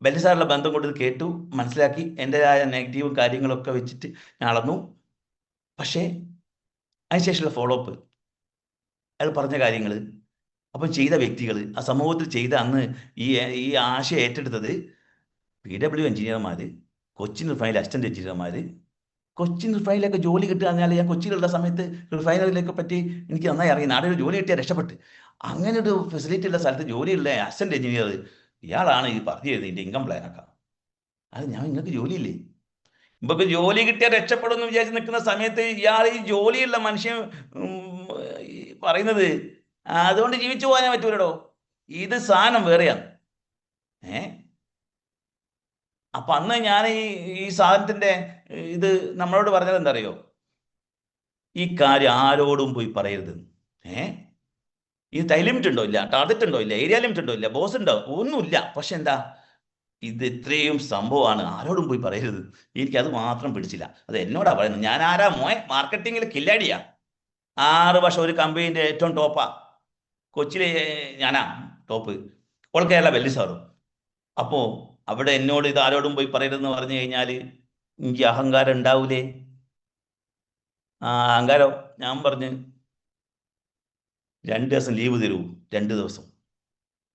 ബെല്ലി സാറുള്ള ബന്ധം കൊണ്ട് ഇത് കേട്ടു, മനസ്സിലാക്കി, എൻ്റെതായ നെഗറ്റീവും കാര്യങ്ങളൊക്കെ വെച്ചിട്ട് ഞാൻ അളന്നു. പക്ഷേ അതിനുശേഷമുള്ള ഫോളോ അപ്പ്, അയാൾ പറഞ്ഞ കാര്യങ്ങൾ, അപ്പം ചെയ്ത വ്യക്തികൾ, ആ സമൂഹത്തിൽ ചെയ്ത അന്ന് ഈ ആശയം ഏറ്റെടുത്തത് PW എഞ്ചിനീയർമാർ, കൊച്ചിൻ റിഫൈനറി അസിസ്റ്റന്റ് എഞ്ചിനീയർമാർ. കൊച്ചിൻ റിഫൈനറിലൊക്കെ ജോലി കിട്ടുക പറഞ്ഞാൽ ഞാൻ കൊച്ചിയിലുള്ള സമയത്ത് റിഫൈനറിയിലൊക്കെ പറ്റി എനിക്ക് നന്നായി അറിയാം. നാട്ടിൽ ഒരു ജോലി കിട്ടിയാൽ രക്ഷപ്പെട്ട്. അങ്ങനെ ഒരു ഫെസിലിറ്റി ഉള്ള സ്ഥലത്ത് ജോലിയുള്ള അസിസ്റ്റന്റ് എഞ്ചിനീയർ ഇയാളാണ് ഈ പറഞ്ഞു തരുന്നത് ഇതിൻ്റെ ഇൻകം പ്ലാനൊക്കെ. അത് ഞാൻ നിങ്ങൾക്ക് ജോലിയില്ലേ? ഇപ്പൊ ജോലി കിട്ടിയാൽ രക്ഷപ്പെടും എന്ന് വിചാരിച്ച് നിൽക്കുന്ന സമയത്ത് ഇയാൾ ഈ ജോലിയുള്ള മനുഷ്യൻ പറയുന്നത് അതുകൊണ്ട് ജീവിച്ചു പോകാനേ പറ്റൂലടോ, ഇത് സാധനം വേറെയാണ്. അപ്പൊ അന്ന് ഞാൻ ഈ സാധനത്തിന്റെ ഇത് നമ്മളോട് പറഞ്ഞത് എന്താ അറിയോ? ഈ കാര്യം ആരോടും പോയി പറയരുത്. ഈ ടൈം ലിമിറ്റ് ഉണ്ടോ? ഇല്ല. ടാർഗറ്റ് ഉണ്ടോ? ഇല്ല. ഏരിയ ലിമിറ്റ് ഉണ്ടോ? ഇല്ല. ബോസ് ഉണ്ടോ? ഒന്നുമില്ല. പക്ഷെ എന്താ, ഇത് ഇത്രയും സംഭവമാണ്, ആരോടും പോയി പറയരുത്. എനിക്ക് അത് മാത്രം പിടിച്ചില്ല. അത് എന്നോടാ പറയുന്നത്. ഞാൻ ആരാ മാർക്കറ്റിങ്ങിൽ കില്ലാടിയാ. 6 വർഷം ഒരു കമ്പനീൻ്റെ ഏറ്റവും ടോപ്പാ. കൊച്ചിയിലെ ഞാനാ ടോപ്പ്, ഓൾ കേരള ബെല്ലി സാറും. അപ്പോൾ അവിടെ എന്നോട് ഇത് ആരോടും പോയി പറയരുതെന്ന് പറഞ്ഞു കഴിഞ്ഞാൽ എനിക്ക് അഹങ്കാരം ഉണ്ടാവൂലേ? ആ അഹങ്കാരം. ഞാൻ പറഞ്ഞ് 2 ദിവസം ലീവ് തരൂ. 2 ദിവസം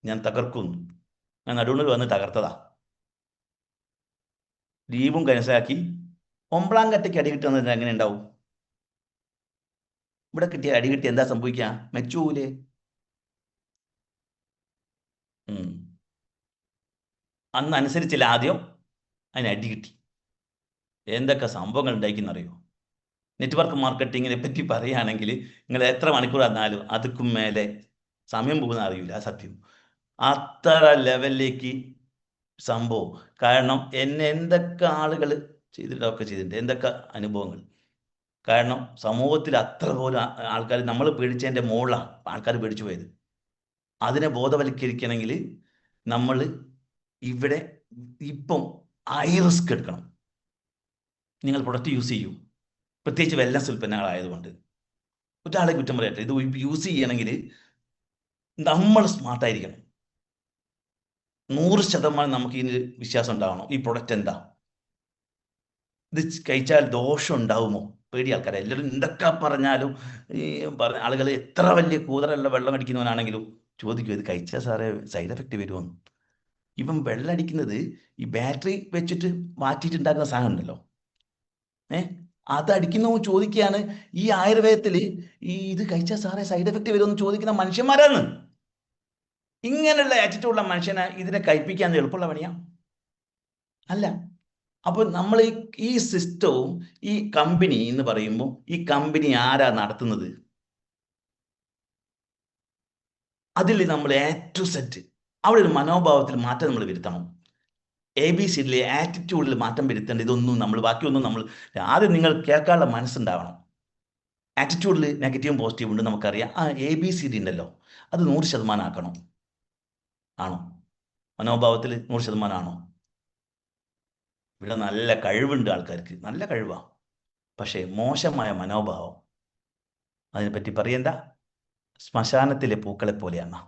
ഞാൻ തകർക്കും. ഞാൻ നടുവിൽ വന്ന് തകർത്തതാ. ലീവും കനസാക്കി 9ാം കട്ടയ്ക്ക് അടി കിട്ടുന്നത് എങ്ങനെ ഉണ്ടാവും? ഇവിടെ കിട്ടിയ അടി കിട്ടിയ എന്താ സംഭവിക്കുക? മെച്ചൂലേ? അന്ന് അനുസരിച്ചില്ല. ആദ്യം അതിന് അടി കിട്ടി. എന്തൊക്കെ സംഭവങ്ങൾ ഉണ്ടായിക്കുന്നറിയോ? നെറ്റ്വർക്ക് മാർക്കറ്റിങ്ങിനെ പറ്റി പറയുകയാണെങ്കിൽ നിങ്ങൾ എത്ര മണിക്കൂർ വന്നാലും അതുക്കും മേലെ സമയം പോകുന്ന അറിയില്ല. സത്യം. അത്ര ലെവലിലേക്ക് സംഭവം. കാരണം എന്നെ എന്തൊക്കെ ആളുകൾ ചെയ്തിട്ടുണ്ട്, എന്തൊക്കെ അനുഭവങ്ങൾ. കാരണം സമൂഹത്തിൽ അത്ര പോലും ആൾക്കാർ നമ്മൾ പേടിച്ചതിൻ്റെ മുകളിലാണ് ആൾക്കാർ പേടിച്ചു പോയത്. അതിനെ ബോധവൽക്കരിക്കണമെങ്കിൽ നമ്മൾ ഇവിടെ ഇപ്പം ഹൈ റിസ്ക് എടുക്കണം. നിങ്ങൾ പ്രൊഡക്റ്റ് യൂസ് ചെയ്യൂ, പ്രത്യേകിച്ച് വെൽനസ് ഉൽപ്പന്നങ്ങളായതുകൊണ്ട്. ഒരാളെ കുറ്റം പറയട്ടെ, ഇത് യൂസ് ചെയ്യണമെങ്കിൽ നമ്മൾ സ്മാർട്ടായിരിക്കണം. 100% നമുക്ക് ഇതിന് വിശ്വാസം ഉണ്ടാവണം. ഈ പ്രൊഡക്റ്റ് എന്താ, ഇത് കഴിച്ചാൽ ദോഷം ഉണ്ടാവുമോ? പേടി ആൾക്കാരെ. എല്ലാവരും എന്തൊക്കെ പറഞ്ഞാലും ഈ ആളുകൾ എത്ര വലിയ കൂതറല്ല വെള്ളം അടിക്കുന്നവനാണെങ്കിലും ചോദിക്കും, ഇത് കഴിച്ചാൽ സാറേ സൈഡ് എഫക്റ്റ് വരുമോന്ന്. ഇപ്പം വെള്ളം അടിക്കുന്നത് ഈ ബാറ്ററി വെച്ചിട്ട് മാറ്റിയിട്ടുണ്ടാക്കുന്ന സാധനം ഉണ്ടല്ലോ, അതടിക്കുന്നവൻ ചോദിക്കുകയാണ് ഈ ആയുർവേദത്തിൽ ഇത് കഴിച്ചാൽ സാറേ സൈഡ് എഫക്റ്റ് വരുമെന്ന് ചോദിക്കുന്ന മനുഷ്യന്മാരാണ്. ഇങ്ങനെയുള്ള ആറ്റിറ്റ്യൂഡുള്ള മനുഷ്യനെ ഇതിനെ കഴിപ്പിക്കാൻ എളുപ്പമുള്ള പണിയാ അല്ല. അപ്പോൾ നമ്മൾ ഈ സിസ്റ്റവും ഈ കമ്പനി എന്ന് പറയുമ്പോൾ ഈ കമ്പനി ആരാ നടത്തുന്നത്? അതിൽ നമ്മൾ A to Z അവിടെ ഒരു മനോഭാവത്തിൽ മാറ്റം നമ്മൾ വരുത്തണം. ABCഡിലെ ആറ്റിറ്റ്യൂഡിൽ മാറ്റം വരുത്തേണ്ട. ഇതൊന്നും നമ്മൾ ബാക്കിയൊന്നും നമ്മൾ ആദ്യം നിങ്ങൾ കേൾക്കാനുള്ള മനസ്സുണ്ടാവണം. ആറ്റിറ്റ്യൂഡിൽ നെഗറ്റീവും പോസിറ്റീവും ഉണ്ട് നമുക്കറിയാം. ആ ABCD ഉണ്ടല്ലോ, അത് 100% ആക്കണം. ആണോ? മനോഭാവത്തിൽ 100% ആണോ? ഇവിടെ നല്ല കഴിവുണ്ട് ആൾക്കാർക്ക്, നല്ല കഴിവാണ്. പക്ഷേ മോശമായ മനോഭാവം. അതിനെപ്പറ്റി പറയണ്ട. ശ്മശാനത്തിലെ പൂക്കളെ പോലെയാണ്.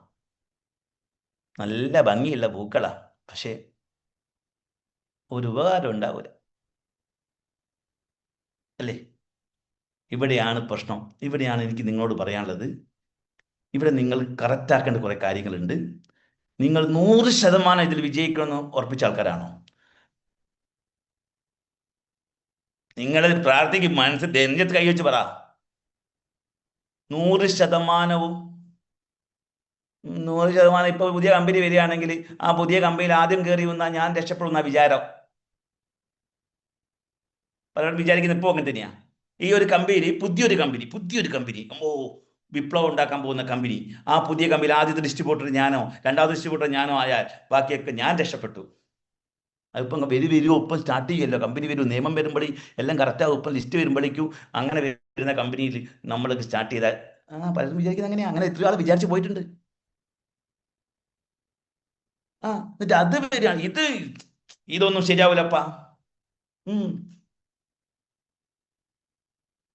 നല്ല ഭംഗിയുള്ള പൂക്കളാ, പക്ഷേ ഒരു ഉപകാരം ഉണ്ടാവില്ല അല്ലേ? ഇവിടെയാണ് പ്രശ്നം. ഇവിടെയാണ് എനിക്ക് നിങ്ങളോട് പറയാനുള്ളത്. ഇവിടെ നിങ്ങൾ കറക്റ്റാക്കേണ്ട കുറേ കാര്യങ്ങളുണ്ട്. നിങ്ങൾ 100% ഇതിൽ വിജയിക്കണമെന്ന് ഉറപ്പിച്ച ആൾക്കാരാണോ? നിങ്ങൾ പ്രാർത്ഥിക്കും, മനസ്സിൽ ധന്യത്ത് കൈവച്ച് പറ. 100%. 100% ഇപ്പോൾ പുതിയ കമ്പനി വരികയാണെങ്കിൽ ആ പുതിയ കമ്പനിയിൽ ആദ്യം കയറി വന്നാൽ ഞാൻ രക്ഷപ്പെടുന്ന വിചാരം പലരും വിചാരിക്കുന്നത് ഇപ്പോൾ അങ്ങനെ തന്നെയാണ്. ഈ ഒരു കമ്പനി പുതിയൊരു കമ്പനി വിപ്ലവം ഉണ്ടാക്കാൻ പോകുന്ന കമ്പനി, ആ പുതിയ കമ്പനി ആദ്യത്തെ ഡിസ്ട്രിബ്യൂട്ടർ ഞാനോ രണ്ടാമത്തെ ഡിസ്ട്രിബ്യൂട്ടർ ഞാനോ ആയാൽ ബാക്കിയൊക്കെ ഞാൻ രക്ഷപ്പെട്ടു. അതിപ്പം വരുമോ, ഇപ്പം സ്റ്റാർട്ട് ചെയ്യുമല്ലോ, കമ്പനി വരും, നിയമം വരുമ്പോഴേ എല്ലാം കറക്റ്റാകും. ഇപ്പം ലിസ്റ്റ് വരുമ്പോഴേക്കും അങ്ങനെ വരുന്ന കമ്പനിയിൽ നമ്മൾ സ്റ്റാർട്ട് ചെയ്താൽ പലരും വിചാരിക്കുന്നത് അങ്ങനെയാണ്. അങ്ങനെ എത്ര ആൾ വിചാരിച്ച് പോയിട്ടുണ്ട്. എന്നിട്ട് അത് വരികയാണ്. ഇതൊന്നും ശരിയാവില്ലപ്പാ.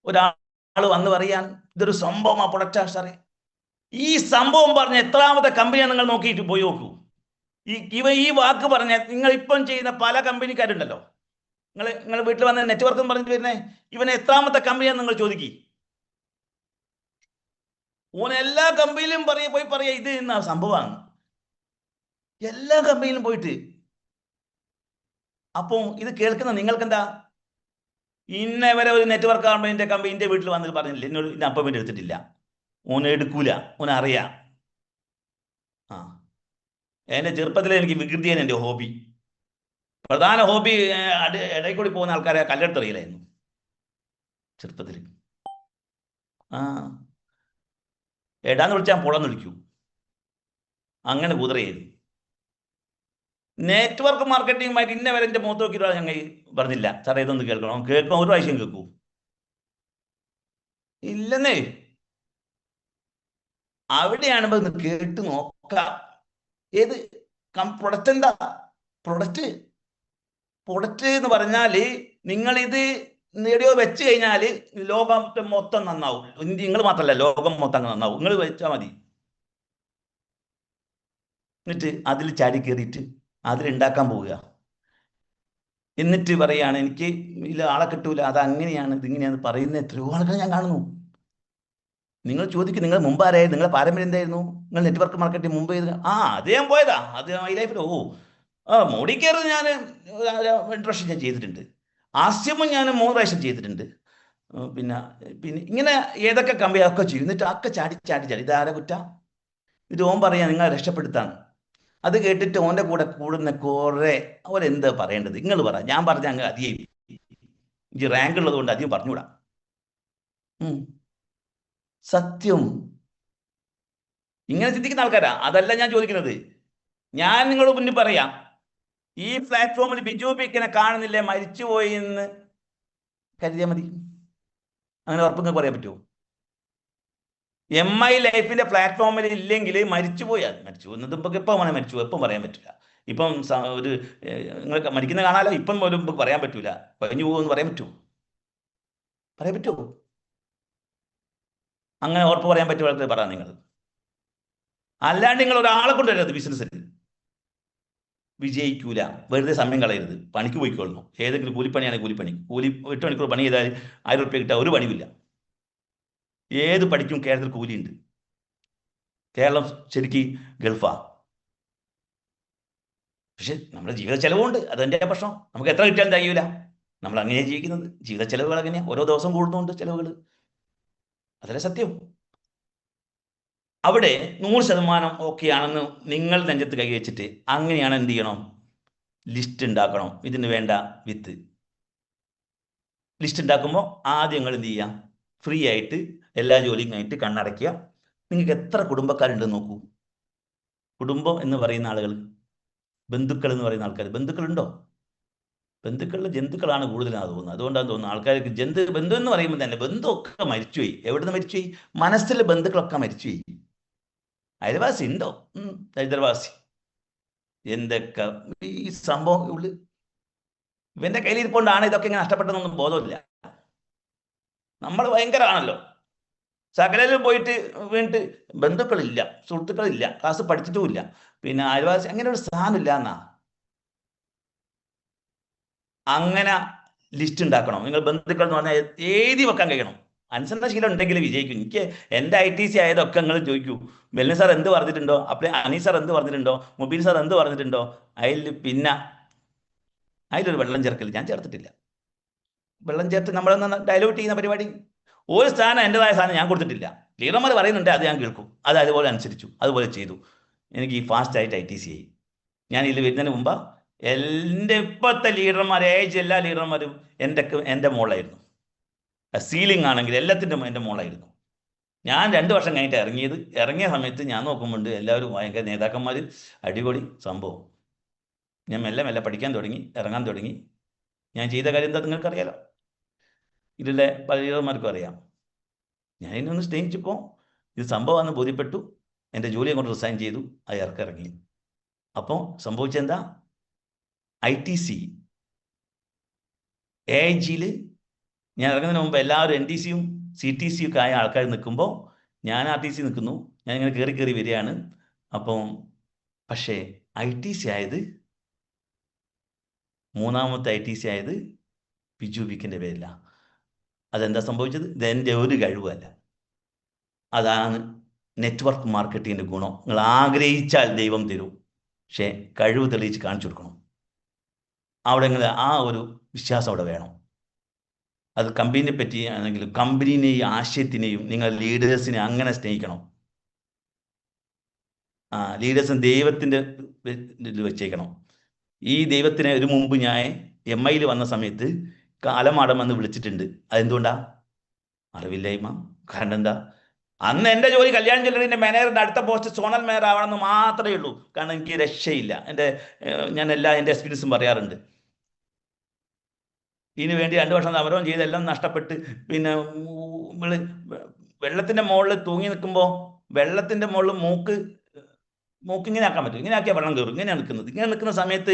ഒരാൾ വന്ന് പറയാൻ ഇതൊരു സംഭവം, ആ പ്രൊഡക്റ്റാ സാറേ. ഈ സംഭവം പറഞ്ഞ എത്രാമത്തെ കമ്പനിയാണ് നിങ്ങൾ നോക്കിയിട്ട് പോയി നോക്കൂ. ഈ വാക്ക് പറഞ്ഞ നിങ്ങൾ ഇപ്പം ചെയ്യുന്ന പല കമ്പനിക്കാരുണ്ടല്ലോ, നിങ്ങൾ വീട്ടിൽ വന്ന നെറ്റ്വർക്ക് എന്ന് പറഞ്ഞിട്ട് വരുന്നേ, ഇവനെ എത്രാമത്തെ കമ്പനിയാന്ന് നിങ്ങൾ ചോദിക്കി. ഓൻ എല്ലാ കമ്പനിയിലും പോയി പറയാ ഇത് എന്നാ സംഭവമാണ്, എല്ലാ കമ്പനിയിലും പോയിട്ട്. അപ്പം ഇത് കേൾക്കുന്ന നിങ്ങൾക്ക് എന്താ, ഇന്നേ വരെ ഒരു നെറ്റ്വർക്ക് കമ്പനിന്റെ വീട്ടിൽ വന്നിട്ട് പറഞ്ഞില്ല എന്നോട് ഇന്ന അപ്പോയിൻമെന്റ് എടുത്തിട്ടില്ല. ഓൻ എടുക്കൂല, ഓൻ അറിയാം. എൻ്റെ ചെറുപ്പത്തിൽ എനിക്ക് വികൃതിയാണ് എൻ്റെ ഹോബി. പ്രധാന ഹോബി ഇടയിൽ കൂടി പോകുന്ന ആൾക്കാരെ കല്ലെടുത്തറിയില്ലായിരുന്നു ചെറുപ്പത്തിൽ. എടാന്ന് വിളിച്ചാൽ പുളന്ന് വിളിക്കൂ, അങ്ങനെ കുതിരയായിരുന്നു. നെറ്റ്വർക്ക് മാർക്കറ്റിംഗുമായിട്ട് ഇന്ന വരെ എൻ്റെ മുഖത്ത് നോക്കിയിട്ട് ഞങ്ങൾ പറഞ്ഞില്ല സാറേ ഇതൊന്ന് കേൾക്കണം. കേൾക്കണം, ഒരു പ്രാവശ്യം കേൾക്കൂ. ഇല്ലെന്നേ, അവിടെയാണ് കേട്ട് നോക്കാം. ഏത് പ്രൊഡക്റ്റ്, എന്താ പ്രൊഡക്റ്റ് എന്ന് പറഞ്ഞാല് നിങ്ങളിത് നേടിയോ വെച്ച് കഴിഞ്ഞാൽ ലോകം മൊത്തം നന്നാവും. നിങ്ങൾ മാത്രമല്ല, ലോകം മൊത്തം നന്നാവും. നിങ്ങൾ വെച്ചാൽ മതി. എന്നിട്ട് അതിൽ ചാടി കയറിയിട്ട് അതിലുണ്ടാക്കാൻ പോവുക. എന്നിട്ട് പറയാണ് എനിക്ക് ഇതിൽ ആളെ കിട്ടൂല, അത് അങ്ങനെയാണ് ഇതിങ്ങനെയാന്ന് പറയുന്ന എത്രയോ ആളുകൾ ഞാൻ കാണുന്നു. നിങ്ങൾ ചോദിക്കും, നിങ്ങൾ മുമ്പ് ആരായിരുന്നു, നിങ്ങളെ പാരമ്പര്യം എന്തായിരുന്നു, നിങ്ങൾ നെറ്റ്വർക്ക് മാർക്കറ്റിംഗ് മുമ്പ് ചെയ്ത് അത് ഞാൻ പോയതാ, അത് മൈ ലൈഫിൽ. മോഡി കെയർ ഞാൻ 2 പ്രാവശ്യം ഞാൻ ചെയ്തിട്ടുണ്ട്. ആസ്യമം ഞാൻ 3 പ്രാവശ്യം ചെയ്തിട്ടുണ്ട്. പിന്നെ ഇങ്ങനെ ഏതൊക്കെ കമ്പനി ഒക്കെ ചെയ്യും. എന്നിട്ട് ഒക്കെ ചാടി ഇതാരെ കുറ്റ, ഇത് ഓൻ പറയാ നിങ്ങളെ രക്ഷപ്പെടുത്താണ്. അത് കേട്ടിട്ട് ഓൻ്റെ കൂടെ കൂടുന്ന കുറെ അവരെന്താ പറയേണ്ടത്, നിങ്ങൾ പറ. ഞാൻ പറഞ്ഞ അങ്ങ് അധികം ഈ റാങ്ക് ഉള്ളത് കൊണ്ട് അധികം പറഞ്ഞുകൂടാ. സത്യം, ഇങ്ങനെ ചിന്തിക്കുന്ന ആൾക്കാരാ. അതല്ല ഞാൻ ചോദിക്കുന്നത്. ഞാൻ നിങ്ങളോട് മുന്നിൽ പറയാം, ഈ പ്ലാറ്റ്ഫോമിൽ ബിജു പിക്കിനെ കാണുന്നില്ലേ, മരിച്ചുപോയി എന്ന് കരുതിയാൽ മതി. അങ്ങനെ ഉറപ്പ് പറയാൻ പറ്റുമോ? MI ലൈഫിന്റെ പ്ലാറ്റ്ഫോമിൽ ഇല്ലെങ്കിൽ മരിച്ചു എന്നത് ഇപ്പം വേണേൽ മരിച്ചു, എപ്പം പറയാൻ പറ്റില്ല. ഇപ്പം ഒരു നിങ്ങൾക്ക് മരിക്കുന്ന കാണാലോ, ഇപ്പം പോലും പറയാൻ പറ്റൂല. കഴിഞ്ഞു പോകുമെന്ന് പറയാൻ പറ്റുമോ? അങ്ങനെ ഉറപ്പ് പറയാൻ പറ്റുക പറ നിങ്ങൾ. അല്ലാണ്ട് നിങ്ങൾ ഒരാളെ കൊണ്ടുവരരുത് ബിസിനസ്സിൽ. വിജയിക്കൂല. വെറുതെ സമയം കളയരുത്, പണിക്ക് പോയിക്കൊള്ളണം. ഏതെങ്കിലും കൂലിപ്പണിയാണെങ്കിൽ കൂലിപ്പണി. 8 മണിക്കൂർ പണി ചെയ്താൽ 1000 റുപ്യ കിട്ടാൻ ഒരു പണിയില്ല. ഏത് പണിക്കും കേരളത്തിൽ കൂലിയുണ്ട്. കേരളം ശരിക്കും ഗൾഫാ. പക്ഷെ നമ്മുടെ ജീവിത ചെലവുണ്ട്, അതെൻ്റെ പ്രശ്നം. നമുക്ക് എത്ര കിട്ടിയാലും തികയൂല. നമ്മൾ അങ്ങനെ ജീവിക്കുന്നത്. ജീവിത ചെലവുകൾ എങ്ങനെയാ, ഓരോ ദിവസം കൂടുന്നുണ്ട് ചെലവുകൾ. അതല്ലേ സത്യം. അവിടെ 100% ഓക്കെയാണെന്ന് നിങ്ങൾ നെഞ്ചത്ത് കൈവച്ചിട്ട് അങ്ങനെയാണ് എന്ത് ചെയ്യണം, ലിസ്റ്റ് ഉണ്ടാക്കണം. ഇതിന് വേണ്ട വിത്ത് ലിസ്റ്റ് ഉണ്ടാക്കുമ്പോൾ ആദ്യം നിങ്ങൾ എന്ത് ചെയ്യാം, ഫ്രീ ആയിട്ട് എല്ലാ ജോലിയും കഴിഞ്ഞിട്ട് കണ്ണടയ്ക്കുക. നിങ്ങൾക്ക് എത്ര കുടുംബക്കാരുണ്ടെന്ന് നോക്കൂ. കുടുംബം എന്ന് പറയുന്ന ആളുകൾ, ബന്ധുക്കൾ എന്ന് പറയുന്ന ആൾക്കാർ, ബന്ധുക്കളുണ്ടോ? ബന്ധുക്കളിൽ ജന്തുക്കളാണ് കൂടുതലാണ് തോന്നുന്നത്. അതുകൊണ്ടാണ് തോന്നുന്നത് ആൾക്കാർക്ക് ബന്ധു എന്ന് പറയുമ്പോൾ തന്നെ ബന്ധുവൊക്കെ മരിച്ചുപോയി. എവിടുന്ന് മരിച്ചുപോയി? മനസ്സിലെ ബന്ധുക്കളൊക്കെ മരിച്ചുപോയി. അയൽവാസി ഉണ്ടോ? ദരിദ്രവാസി. എന്തൊക്കെ ഈ സംഭവം ഉള്ളിൽ ഇവന്റെ കയ്യിലിരിപ്പോണ്ടാണ് ഇതൊക്കെ ഇങ്ങനെ നഷ്ടപ്പെട്ടതൊന്നും ബോധമില്ല. നമ്മൾ ഭയങ്കരമാണല്ലോ. സകലരും പോയിട്ട് വീണിട്ട് ബന്ധുക്കളില്ല, സുഹൃത്തുക്കളില്ല, ക്ലാസ് പഠിച്ചിട്ടുമില്ല, പിന്നെ അയൽവാസി, അങ്ങനെ ഒരു സാധനമില്ല എന്നാ. അങ്ങനെ ലിസ്റ്റ് ഉണ്ടാക്കണം. നിങ്ങൾ ബന്ധുക്കൾ എന്ന് പറഞ്ഞാൽ എഴുതി വെക്കാൻ കഴിയണം. അനുസരണശീലം ഉണ്ടെങ്കിൽ വിജയിക്കും. എനിക്ക് എൻ്റെ ITC ആയതൊക്കെ നിങ്ങൾ ചോദിക്കൂ, മെല്ലിൻ സാർ എന്ത് പറഞ്ഞിട്ടുണ്ടോ, അപ്പോൾ അനീസ് സാർ എന്ത് പറഞ്ഞിട്ടുണ്ടോ, മുബീൻ സാർ എന്ത് പറഞ്ഞിട്ടുണ്ടോ, അതിലൊരു വെള്ളം ചേർക്കൽ ഞാൻ ചേർത്തിട്ടില്ല. വെള്ളം ചേർത്ത് നമ്മളൊന്ന് ഡൈലൂട്ട് ചെയ്യുന്ന പരിപാടി ഒരു സ്ഥാനം, എൻ്റെതായ സ്ഥാനം ഞാൻ കൊടുത്തിട്ടില്ല. ലീഡർമാർ പറയുന്നുണ്ട്, അത് ഞാൻ കേൾക്കും, അത് അതുപോലെ അനുസരിച്ചു, അതുപോലെ ചെയ്തു. എനിക്ക് ഈ ഫാസ്റ്റായിട്ട് ITC ആയി. ഞാൻ ഇതിൽ വരുന്നതിന് മുമ്പ് എൻ്റെ ഇപ്പോഴത്തെ ലീഡർമാർ, എല്ലാ ലീഡർമാരും എൻ്റെ മോളായിരുന്നു. സീലിംഗ് ആണെങ്കിൽ എല്ലാത്തിൻ്റെ എൻ്റെ മോളായിരുന്നു. ഞാൻ 2 വർഷം കഴിഞ്ഞിട്ട് ഇറങ്ങിയത്. ഇറങ്ങിയ സമയത്ത് ഞാൻ നോക്കുമ്പോണ്ട് എല്ലാവരും ഭയങ്കര നേതാക്കന്മാർ, അടിപൊളി സംഭവം. ഞാൻ മെല്ലെ മെല്ലെ പഠിക്കാൻ തുടങ്ങി, ഇറങ്ങാൻ തുടങ്ങി. ഞാൻ ചെയ്ത കാര്യം എന്താ നിങ്ങൾക്കറിയാലോ, ഇതിലെ പലർക്കും അറിയാം. ഞാൻ ഇതിനൊന്ന് സ്നേഹിച്ചപ്പോൾ ഇത് സംഭവമാണെന്ന് ബോധ്യപ്പെട്ടു. എൻ്റെ ജോലി അങ്ങോട്ട് റിസൈൻ ചെയ്തു, അത് ഇറങ്ങി. അപ്പോൾ സംഭവിച്ചെന്താ, ITC AIGയിൽ ഞാൻ ഇറങ്ങുന്നതിന് മുമ്പ് എല്ലാവരും NTCയും CTCയും ഒക്കെ ആയ ആൾക്കാർ നിൽക്കുമ്പോൾ ഞാൻ RTC നിൽക്കുന്നു. ഞാൻ ഇങ്ങനെ കയറി വരികയാണ്. അപ്പം പക്ഷേ ITC ആയത്, മൂന്നാമത്തെ ITC ആയത് ബിജു വിക്കിൻ്റെ പേരില്ല. അതെന്താ സംഭവിച്ചത്? ഇതെൻ്റെ ഒരു കഴിവല്ല. അതാണ് നെറ്റ്വർക്ക് മാർക്കറ്റിങ്ങിൻ്റെ ഗുണം. നിങ്ങൾ ആഗ്രഹിച്ചാൽ ദൈവം തരും, പക്ഷേ കഴിവ് തെളിയിച്ച് കാണിച്ചു കൊടുക്കണം. അവിടെ നിങ്ങൾ ആ ഒരു വിശ്വാസം അവിടെ വേണം. അത് കമ്പനിയെ പറ്റി ആണെങ്കിലും കമ്പനിയെയും ആശയത്തിനെയും നിങ്ങൾ ലീഡേഴ്സിനെ അങ്ങനെ സ്നേഹിക്കണം. ലീഡേഴ്സിന് ദൈവത്തിൻ്റെ ഇതിൽ വെച്ചേക്കണം. ഈ ദൈവത്തിനെ ഒരു മുമ്പ് ഞാൻ MIയിൽ വന്ന സമയത്ത് കാലമാടം വന്ന് വിളിച്ചിട്ടുണ്ട്. അതെന്തുകൊണ്ടാ? അറിവില്ലായ്മ. കാരണം എന്താ, അന്ന് എൻ്റെ ജോലി കല്യാൺ ജ്വല്ലറിൻ്റെ മാനേജറിൻ്റെ അടുത്ത പോസ്റ്റ് സോണൽ മേയർ ആവണമെന്ന് മാത്രമേ ഉള്ളൂ. കാരണം എനിക്ക് രക്ഷയില്ല. ഞാൻ എൻ്റെ എക്സ്പീരിയൻസും പറയാറുണ്ട്. ഇതിനു വേണ്ടി 2 വർഷം സമരവും ചെയ്ത് എല്ലാം നഷ്ടപ്പെട്ട്, പിന്നെ വെള്ളത്തിൻ്റെ മുകളിൽ തൂങ്ങി നിൽക്കുമ്പോൾ വെള്ളത്തിൻ്റെ മുകളിൽ മൂക്കിങ്ങനെ ആക്കാൻ പറ്റും. ഇങ്ങനെ ആക്കിയാൽ വെള്ളം കയറും. ഇങ്ങനെയാണ് നിൽക്കുന്നത്. ഇങ്ങനെ നിൽക്കുന്ന സമയത്ത്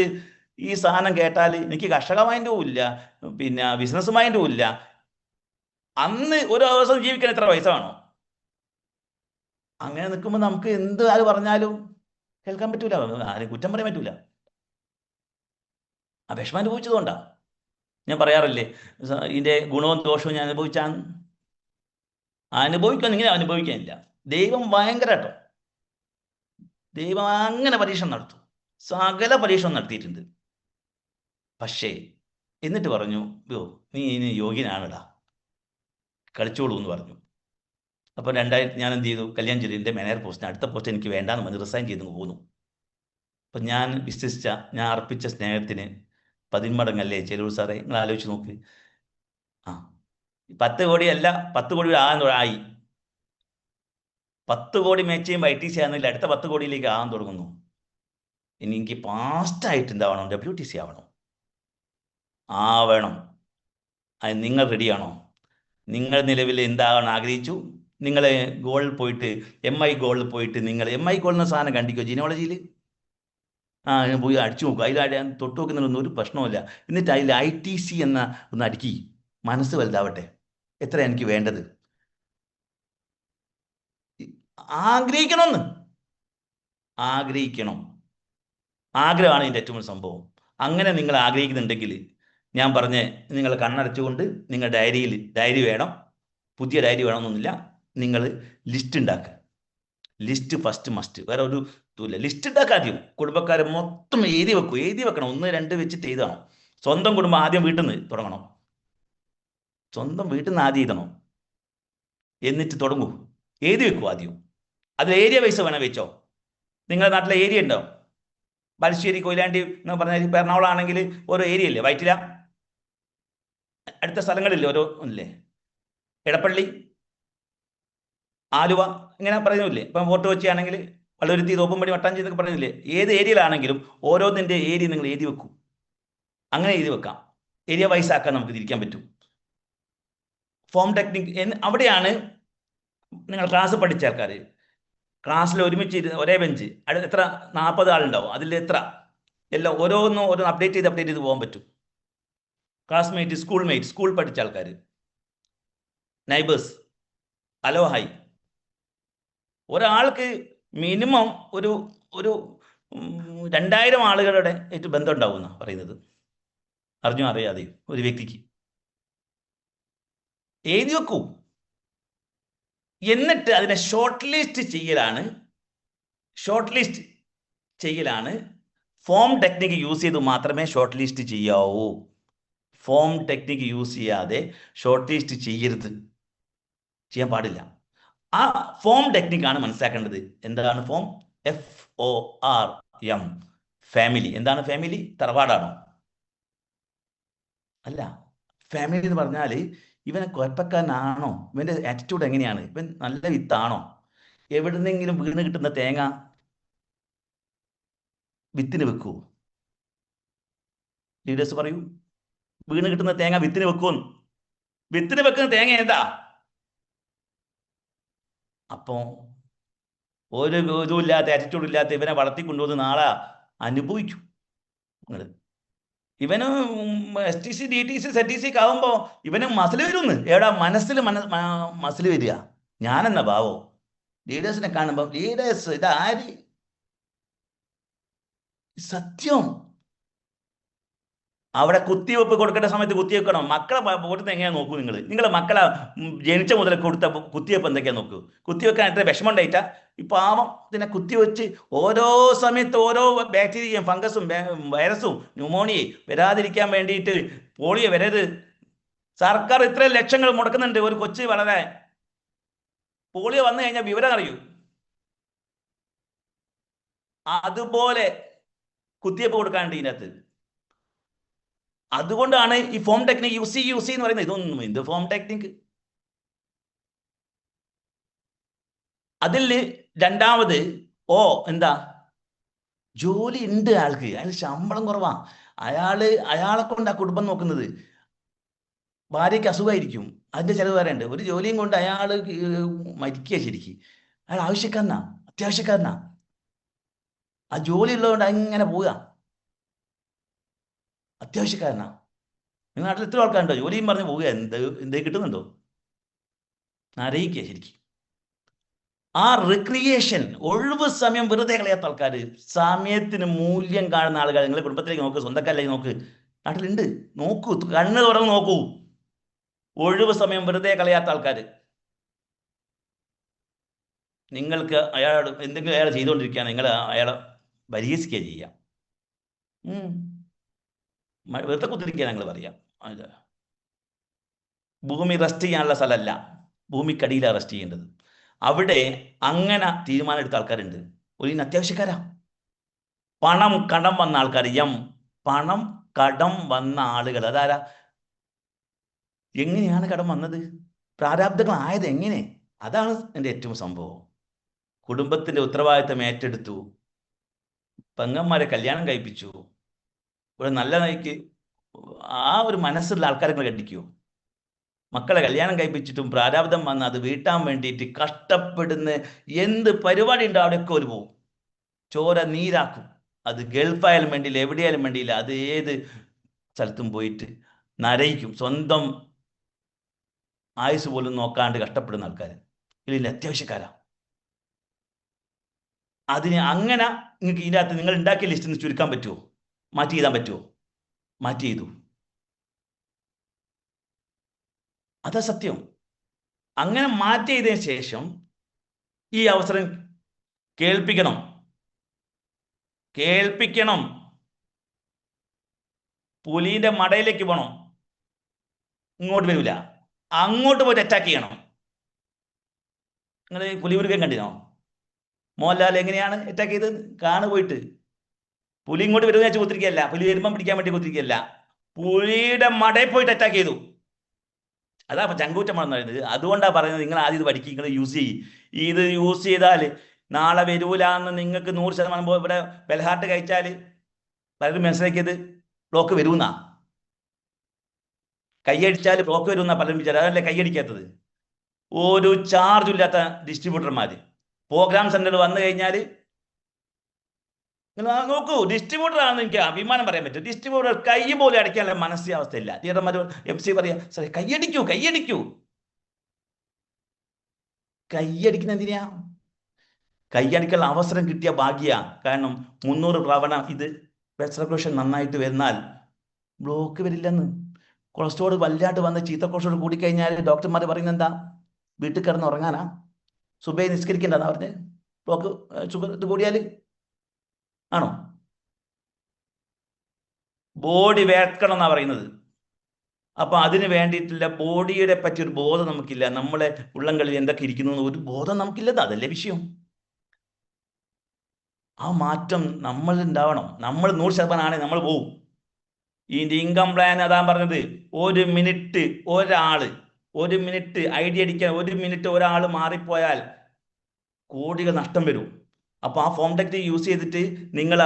ഈ സാധനം കേട്ടാൽ എനിക്ക് കർഷക മൈൻഡും ഇല്ല, പിന്നെ ബിസിനസ് മൈൻഡും ഇല്ല. അന്ന് ഒരു ദിവസം ജീവിക്കാൻ എത്ര പൈസ വേണോ? അങ്ങനെ നിൽക്കുമ്പോൾ നമുക്ക് എന്ത് ആര് പറഞ്ഞാലും കേൾക്കാൻ പറ്റൂല, ആരും കുറ്റം പറയാൻ പറ്റൂല. ആ വിഷമം അനുഭവിച്ചതുകൊണ്ടാണ്. ഞാൻ പറയാറില്ലേ, ഇതിൻ്റെ ഗുണവും ദോഷവും ഞാൻ അനുഭവിക്കാൻ ഇങ്ങനെ അനുഭവിക്കാനില്ല. ദൈവം ഭയങ്കര കേട്ടോ, ദൈവം അങ്ങനെ പരീക്ഷണം നടത്തും. സകല പരീക്ഷണം നടത്തിയിട്ടുണ്ട്. പക്ഷേ എന്നിട്ട് പറഞ്ഞു, നീ ഇനി യോഗ്യനാണടാ, കളിച്ചോളൂ എന്ന് പറഞ്ഞു. അപ്പോൾ ഞാൻ എന്ത് ചെയ്തു, കല്യാൺ ജ്വല്ലറിൻ്റെ മാനേജർ പോസ്റ്റിന് അടുത്ത പോസ്റ്റ് എനിക്ക് വേണ്ടാന്ന് പറഞ്ഞ് റിസൈൻ ചെയ്ത് പോന്നു. അപ്പം ഞാൻ വിശ്വസിച്ച, ഞാൻ അർപ്പിച്ച സ്നേഹത്തിന് 10 മടങ്ങല്ലേ ചെലൂർ സാറേ? നിങ്ങൾ ആലോചിച്ച് നോക്ക്. 10 കോടിയല്ല, 10 കോടി ആയി. 10 കോടി മാച്ച് ചെയ്യുമ്പോൾ ITC ആണെന്നില്ല, അടുത്ത 10 കോടിയിലേക്ക് ആകാൻ തുടങ്ങുന്നു. ഇനി എനിക്ക് ഫാസ്റ്റായിട്ട് എന്താവണം, WTC ആവണം. ആവണം. അത് നിങ്ങൾ റെഡിയാണോ? നിങ്ങൾ നിലവിൽ എന്താവണം ആഗ്രഹിച്ചു? നിങ്ങൾ ഗോളിൽ പോയിട്ട്, MI ഗോളിൽ പോയിട്ട്, നിങ്ങൾ MI ഗോൾ എന്ന സാധനം കണ്ടിക്കോ ജീനോളജിയിൽ. ഞാൻ പോയി അടിച്ചു നോക്കും. അതിൽ തൊട്ട് നോക്കുന്നതിനൊന്നും ഒരു പ്രശ്നമില്ല. എന്നിട്ട് അതിൽ ITC എന്ന ഒന്ന് അടുക്കി, മനസ്സ് വലുതാവട്ടെ. എത്ര എനിക്ക് വേണ്ടത്? ആഗ്രഹിക്കണം. ആഗ്രഹമാണ് ഇതിൻ്റെ ഏറ്റവും വലിയ സംഭവം. അങ്ങനെ നിങ്ങൾ ആഗ്രഹിക്കുന്നുണ്ടെങ്കിൽ ഞാൻ പറഞ്ഞ് നിങ്ങൾ കണ്ണടച്ചുകൊണ്ട് നിങ്ങൾ ഡയറി വേണം, പുതിയ ഡയറി വേണമെന്നൊന്നുമില്ല. നിങ്ങൾ ലിസ്റ്റ് ഉണ്ടാക്കുക. List first must. വേറെ ഒരു ഇതുമില്ല. ലിസ്റ്റ് ഉണ്ടാക്കുക. ആദ്യം കുടുംബക്കാരെ മൊത്തം എഴുതി വെക്കണം. 1, 2 വെച്ചിട്ട് എഴുതണം. സ്വന്തം കുടുംബം ആദ്യം വീട്ടിൽ നിന്ന് തുടങ്ങണം. സ്വന്തം വീട്ടിൽ നിന്ന് ആദ്യം എഴുതണം. എന്നിട്ട് തുടങ്ങൂ. എഴുതി വെക്കൂ ആദ്യം. അതിൽ ഏരിയ വൈസ് വേണം വെച്ചോ. നിങ്ങളുടെ നാട്ടിലെ ഏരിയ ഉണ്ടോ? ബാലുശ്ശേരി, കൊയിലാണ്ടി എന്ന് പറഞ്ഞാൽ, ഇപ്പോൾ എറണാകുളം ആണെങ്കിൽ ഓരോ ഏരിയ ഇല്ലേ? വൈറ്റില, അടുത്ത സ്ഥലങ്ങളില്ലേ ഓരോ ഇല്ലേ? എടപ്പള്ളി, ആലുവ, ഇങ്ങനെ പറയുന്നില്ലേ? ഇപ്പം ഫോർട്ട് കൊച്ചി ആണെങ്കിൽ വള്ളൂരുത്തി, തോപ്പുംപടി, മട്ടാഞ്ചേരി എന്നൊക്കെ പറയുന്നില്ലേ? ഏത് ഏരിയയിലാണെങ്കിലും ഓരോന്നിൻ്റെ ഏരിയ നിങ്ങൾ എഴുതി വെക്കും. അങ്ങനെ എഴുതി വെക്കാം. ഏരിയ വൈസ് ആക്കാൻ നമുക്ക് തിരിക്കാൻ പറ്റും. ഫോം ടെക്നിക് അവിടെയാണ് നിങ്ങൾ ക്ലാസ് പഠിച്ച ആൾക്കാർ ക്ലാസ്സിൽ ഒരുമിച്ച് ഒരേ ബെഞ്ച്, എത്ര 40 ആളുണ്ടാവും. അതിൽ എത്ര എല്ലാം ഓരോന്നും അപ്ഡേറ്റ് ചെയ്ത് പോകാൻ പറ്റും. ക്ലാസ്മേറ്റ്, സ്കൂൾ പഠിച്ച ആൾക്കാർ, നൈബേഴ്സ്, ഹലോ ഹായ്. ഒരാൾക്ക് മിനിമം ഒരു 2000 ആളുകളുടെ ഏറ്റവും ബന്ധം ഉണ്ടാവുമെന്നാണ് പറയുന്നത്. അറിയാതെ ഒരു വ്യക്തിക്ക് എഴുതി വെക്കൂ. എന്നിട്ട് അതിനെ ഷോർട്ട് ലിസ്റ്റ് ചെയ്യലാണ്. ഫോം ടെക്നിക്ക് യൂസ് ചെയ്ത് മാത്രമേ ഷോർട്ട് ലിസ്റ്റ് ചെയ്യാവൂ. ഫോം ടെക്നിക്ക് യൂസ് ചെയ്യാതെ ഷോർട്ട് ലിസ്റ്റ് ചെയ്യാൻ പാടില്ല. ആ ഫോം ടെക്നിക്കാണ് മനസ്സിലാക്കേണ്ടത്. എന്താണ് ഫോം? FORM, family. എന്താണ് ഫാമിലി? തറവാടാണോ? അല്ല. ഫാമിലി എന്ന് പറഞ്ഞാൽ ഇവനെ കുഴപ്പക്കാരനാണോ? ഇവന്റെ ആറ്റിറ്റ്യൂഡ് എങ്ങനെയാണ്? ഇവൻ നല്ല വിത്താണോ? എവിടുന്നെങ്കിലും വീണ് കിട്ടുന്ന തേങ്ങ വിത്തിന് വെക്കൂ? ലീഡേഴ്സ് പറയൂ. വീണ് കിട്ടുന്ന തേങ്ങ വിത്തിന് വെക്കുമെന്ന്. വിത്തിന് വെക്കുന്ന തേങ്ങ ഏതാ? അപ്പോ ഒരു ഇതും ഇല്ലാത്ത, ആറ്റിറ്റ്യൂഡ് ഇല്ലാത്ത ഇവനെ വളർത്തിക്കൊണ്ടുവന്ന് നാളെ അനുഭവിക്കും നിങ്ങൾ. ഇവന് STC DTC ZTC ഒക്കെ ആവുമ്പോ ഇവന് മസിൽ വരുമെന്ന്. എവിടാ മനസ്സിൽ മസിൽ വരിക? ഞാനെന്ന ഭാവോ? ലീഡേഴ്സിനെ കാണുമ്പോ ലീഡേഴ്സ് ഇതാര്? സത്യം. അവിടെ കുത്തിവെപ്പ് കൊടുക്കേണ്ട സമയത്ത് കുത്തിവെക്കണം. മക്കളെ കൊടുത്ത് എങ്ങനെയാ നോക്കൂ നിങ്ങൾ? നിങ്ങളെ മക്കളെ ജനിച്ച മുതൽ കൊടുത്ത കുത്തിവെപ്പ് എന്തൊക്കെയാ നോക്കൂ? കുത്തിവെക്കാൻ എത്ര വിഷമം ഉണ്ടായിട്ടാ? ഈ പാവം ഇതിനെ കുത്തിവെച്ച് ഓരോ സമയത്ത് ഓരോ ബാക്ടീരിയയും ഫംഗസും വൈറസും ന്യൂമോണിയയും വരാതിരിക്കാൻ വേണ്ടിയിട്ട്, പോളിയോ വരരുത്, സർക്കാർ ഇത്രയും ലക്ഷങ്ങൾ മുടക്കുന്നുണ്ട് ഒരു കൊച്ചു വളരെ. പോളിയോ വന്നു കഴിഞ്ഞാൽ വിവരം അറിയൂ. അതുപോലെ കുത്തിവെപ്പ് കൊടുക്കാനുണ്ട് ഇതിനകത്ത്. അതുകൊണ്ടാണ് ഈ ഫോം ടെക്നിക് യൂസ് എന്ന് പറയുന്നത്. ഇതൊന്നും എന്ത് ഫോം ടെക്നിക്? അതിൽ രണ്ടാമത് എന്താ, ജോലി ഉണ്ട് ആൾക്ക്, അയാൾ ശമ്പളം കുറവാ, അയാളെ കൊണ്ട് ആ കുടുംബം നോക്കുന്നത്. ഭാര്യയ്ക്ക് അസുഖമായിരിക്കും, അതിന്റെ ചെലവ് വേറെ ഉണ്ട്. ഒരു ജോലിയും കൊണ്ട് അയാൾ മരിക്കുക ശരിക്കും. അയാൾ ആവശ്യക്കാരനാ, അത്യാവശ്യക്കാരനാ. ആ ജോലി ഉള്ളതുകൊണ്ട് അങ്ങനെ പോവുക, അത്യാവശ്യക്കാരനാ. നിങ്ങളുടെ നാട്ടിൽ എത്ര ആൾക്കാരുണ്ടോ ജോലിയും പറഞ്ഞ് പോവുക? എന്തേ കിട്ടുന്നുണ്ടോ? അറിയിക്കുക ശരിക്കും. ആ റിക്രിയേഷൻ, ഒഴിവ് സമയം വെറുതെ കളയാത്ത ആൾക്കാർ, സമയത്തിന് മൂല്യം കാണുന്ന ആളുകൾ. നിങ്ങളുടെ കുടുംബത്തിലേക്ക് നോക്ക്, സ്വന്തക്കാരിലേക്ക് നോക്ക്, നാട്ടിലുണ്ട്. നോക്കൂ, കണ്ണ് തുറന്ന് നോക്കൂ. ഒഴിവ് സമയം വെറുതെ കളയാത്ത ആൾക്കാർ. നിങ്ങൾക്ക് അയാളോട് എന്തെങ്കിലും അയാൾ ചെയ്തുകൊണ്ടിരിക്കുകയാണ്, നിങ്ങൾ അയാളെ പരിഹസിക്കുക ചെയ്യാം. വെറുതെ കുത്തിരിക്കുക ഞങ്ങൾ പറയാം. ഭൂമി റെസ്റ്റ് ചെയ്യാനുള്ള സ്ഥലമല്ല, ഭൂമിക്കടിയിലാണ് റെസ്റ്റ് ചെയ്യേണ്ടത്. അവിടെ അങ്ങനെ തീരുമാനം എടുത്ത ആൾക്കാരുണ്ട്. ഒരു അത്യാവശ്യക്കാരാ. പണം കടം വന്ന ആൾക്കാർ, പണം കടം വന്ന ആളുകൾ. അതാരാ? എങ്ങനെയാണ് കടം വന്നത്? പ്രാരാബ്ധങ്ങളായത് എങ്ങനെ? അതാണ് എൻ്റെ ഏറ്റവും സംഭവം. കുടുംബത്തിന്റെ ഉത്തരവാദിത്തം ഏറ്റെടുത്തു, പെങ്ങന്മാരെ കല്യാണം കഴിപ്പിച്ചു, ഒരു നല്ല നയിക്ക്. ആ ഒരു മനസ്സുള്ള ആൾക്കാരെ കണ്ടിക്കൂ. മക്കളെ കല്യാണം കഴിപ്പിച്ചിട്ടും പ്രാരാബ്ധം വന്ന് അത് വീട്ടാൻ വേണ്ടിയിട്ട് കഷ്ടപ്പെടുന്ന എന്ത് പരിപാടി ഉണ്ടോ അവിടെയൊക്കെ ഒരു പോവും, ചോര നീരാക്കും. അത് ഗൾഫായാലും വേണ്ടിയില്ല, എവിടെയായാലും വേണ്ടിയില്ല, അത് ഏത് സ്ഥലത്തും പോയിട്ട് നരയിക്കും. സ്വന്തം ആയുസ് പോലും നോക്കാണ്ട് കഷ്ടപ്പെടുന്ന ആൾക്കാർ ഇല്ല, അത്യാവശ്യക്കാരാ. അതിന് അങ്ങനെ നിങ്ങൾക്ക് ഇതിനകത്ത് നിങ്ങൾ ഉണ്ടാക്കിയ ലിസ്റ്റിൽ നിന്ന് ചുരുക്കാൻ പറ്റുമോ? മാറ്റി എഴുതാൻ പറ്റുമോ? മാറ്റി ചെയ്തു. അതാ സത്യം. അങ്ങനെ മാറ്റി ചെയ്തതിന് ശേഷം ഈ അവസരം കേൾപ്പിക്കണം. പുലിന്റെ മടയിലേക്ക് പോകണം, ഇങ്ങോട്ട് വരില്ല, അങ്ങോട്ട് പോയിട്ട് അറ്റാക്ക് ചെയ്യണം. നിങ്ങൾ പുലിമുരുകൻ കണ്ടിനോ? മോഹൻലാൽ എങ്ങനെയാണ് അറ്റാക്ക് ചെയ്തത്? പോയിട്ട് പുലി ഇങ്ങോട്ട് വരുന്ന വെച്ച് കുത്തിരിക്കുകയല്ല, പുലി വരുമ്പം പിടിക്കാൻ വേണ്ടി കുത്തിരിക്കുകയല്ല, പുലിയുടെ മടയിൽ പോയിട്ട് അറ്റാക്ക് ചെയ്തു. അതാ ചങ്കൂറ്റമാണെന്ന് പറയുന്നത്. അതുകൊണ്ടാണ് പറയുന്നത് നിങ്ങൾ ആദ്യം ഇത് പഠിക്കുക, നിങ്ങൾ യൂസ് ചെയ്യും. ഇത് യൂസ് ചെയ്താൽ നാളെ വരൂല എന്ന് നിങ്ങൾക്ക് 100% ഇവിടെ ബെൽഹാർട്ട് കഴിച്ചാൽ പലരും മനസ്സിലാക്കിയത് ബ്ലോക്ക് വരുമെന്നാ. കൈയടിച്ചാൽ ബ്ലോക്ക് വരുമെന്നാ പലരും വിചാരം. അതല്ലേ കൈയടിക്കാത്തത്. ഒരു ചാർജും ഇല്ലാത്ത ഡിസ്ട്രിബ്യൂട്ടർമാർ പ്രോഗ്രാം സെന്ററിൽ വന്നു കഴിഞ്ഞാൽ നിങ്ങൾ നോക്കൂ, ഡിസ്ട്രിബ്യൂട്ടർ ആണെന്ന് എനിക്ക് അഭിമാനം പറയാൻ പറ്റും. ഡിസ്ട്രിബ്യൂട്ടർ കൈ പോലും അടിക്കാനുള്ള മാനസികാവസ്ഥയില്ല. തിയേറ്റർമാർ MC പറയാ, സാറേ കൈയടിക്കൂ. കൈയടിക്കുന്ന എന്തിനാ? കൈയടിക്കാനുള്ള അവസരം കിട്ടിയ ഭാഗ്യ. കാരണം 300 തവണ ഇത് ബ്ലഡ് സർക്കുലേഷൻ നന്നായിട്ട് വരുന്നാൽ ബ്ലോക്ക് വരില്ലെന്ന്. കൊളസ്ട്രോൾ വല്ലാണ്ട് വന്ന് ചീത്ത കൊളസ്ട്രോൾ കൂടിക്കഴിഞ്ഞാൽ ഡോക്ടർമാർ പറയുന്നത് എന്താ? വീട്ടിൽ കിടന്ന് ഉറങ്ങാനാ? സുബൈ നിസ്കരിക്കണ്ടെന്നാ പറഞ്ഞത്? ബ്ലോക്ക് ഷുഗർ ഇത് കൂടിയാൽ ആണോ? ബോഡി വേർക്കണം എന്നാ പറയുന്നത്. അപ്പൊ അതിന് വേണ്ടിയിട്ടുള്ള ബോഡിയെ പറ്റി ഒരു ബോധം നമുക്കില്ല. നമ്മളെ ഉള്ളംകളിൽ എന്തൊക്കെ ഇരിക്കുന്നു ഒരു ബോധം നമുക്കില്ലത്. അതല്ലേ വിഷയം. ആ മാറ്റം നമ്മൾ ഉണ്ടാവണം. നമ്മൾ 100% ആണെങ്കിൽ നമ്മൾ പോവും. ഈ ഇൻകം പ്ലാൻ അതാ പറഞ്ഞത്. 1 മിനിറ്റ് ഒരാള് 1 മിനിറ്റ് ഐഡിയ അടിക്കാൻ 1 മിനിറ്റ് ഒരാൾ മാറിപ്പോയാൽ കോടികൾ നഷ്ടം വരും. അപ്പോൾ ആ ഫോം ടെക്നിക് യൂസ് ചെയ്തിട്ട് നിങ്ങൾ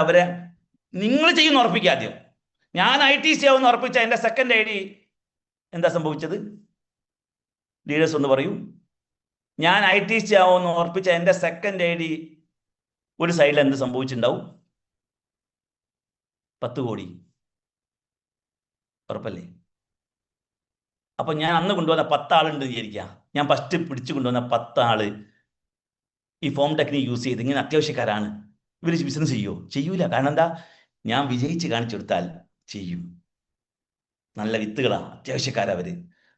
ചെയ്യുന്ന ഉറപ്പിക്കുക ആദ്യം. ഞാൻ ITC ആവുമെന്ന് ഉറപ്പിച്ച എൻ്റെ സെക്കൻഡ് ID എന്താ സംഭവിച്ചത്? ലീഡേഴ്സ് ഒന്ന് പറയൂ. ഞാൻ ITC ആവുമെന്ന് ഉറപ്പിച്ച എൻ്റെ സെക്കൻഡ് ID ഒരു സൈഡിൽ എന്ത് സംഭവിച്ചിട്ടുണ്ടാവും? 10 കോടി. ഉറപ്പല്ലേ? അപ്പൊ ഞാൻ അന്ന് കൊണ്ടുവന്ന 10 ആളുണ്ട് വിചാരിക്കുക. ഞാൻ ഫസ്റ്റ് പിടിച്ചു കൊണ്ടുവന്ന 10 ആള് ഈ ഫോം ടെക്നിക് യൂസ് ചെയ്ത് ഇങ്ങനെ അത്യാവശ്യക്കാരാണ്. ഇവർ ബിസിനസ് ചെയ്യോ? ചെയ്യൂല. കാരണം എന്താ? ഞാൻ വിജയിച്ച് കാണിച്ചു കൊടുത്താൽ ചെയ്യും. നല്ല വിത്തുകളാ, അത്യാവശ്യക്കാരവര്.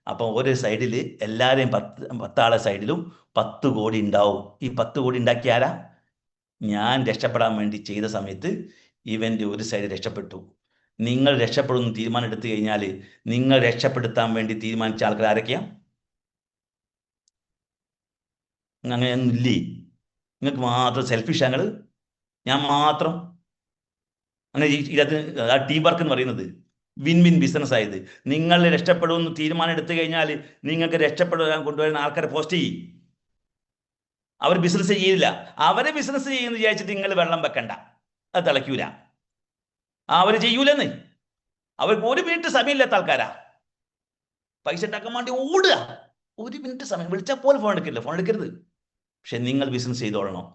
അപ്പം ഒരു സൈഡിൽ എല്ലാവരെയും 10 ആളെ സൈഡിലും 10 കോടി ഉണ്ടാവും. ഈ 10 കോടി ഉണ്ടാക്കിയ ആരാ? ഞാൻ രക്ഷപ്പെടാൻ വേണ്ടി ചെയ്ത സമയത്ത് ഇവൻ്റെ ഒരു സൈഡ് രക്ഷപ്പെട്ടു. നിങ്ങൾ രക്ഷപ്പെടുന്ന തീരുമാനം എടുത്തു കഴിഞ്ഞാൽ നിങ്ങൾ രക്ഷപ്പെടുത്താൻ വേണ്ടി തീരുമാനിച്ച ആൾക്കാർ ആരൊക്കെയാ? അങ്ങനെയൊന്നും ഇല്ലേ? നിങ്ങൾക്ക് മാത്രം സെൽഫിഷ് ഞങ്ങൾ, ഞാൻ മാത്രം അങ്ങനെ ഇതിനകത്ത് ആ ടീം വർക്ക് എന്ന് പറയുന്നത് വിൻ വിൻ ബിസിനസ് ആയത്. നിങ്ങൾ രക്ഷപ്പെടുമെന്ന് തീരുമാനം എടുത്തു കഴിഞ്ഞാൽ നിങ്ങൾക്ക് രക്ഷപ്പെടാൻ കൊണ്ടുവരുന്ന ആൾക്കാരെ പോസ്റ്റ് ചെയ്യും. അവർ ബിസിനസ് ചെയ്യില്ല. അവരെ ബിസിനസ് ചെയ്യുമെന്ന് വിചാരിച്ചിട്ട് നിങ്ങൾ വെള്ളം വെക്കണ്ട, അത് തിളയ്ക്കൂല. അവർ ചെയ്യൂലെന്ന്. അവർക്ക് 1 മിനിറ്റ് സമയമില്ലാത്ത ആൾക്കാരാ. പൈസ ഉണ്ടാക്കാൻ വേണ്ടി ഓടുക. 1 മിനിറ്റ് സമയം വിളിച്ചാൽ പോലെ ഫോൺ എടുക്കരുത്. പക്ഷെ നിങ്ങൾ ബിസിനസ് ചെയ്തോളണം.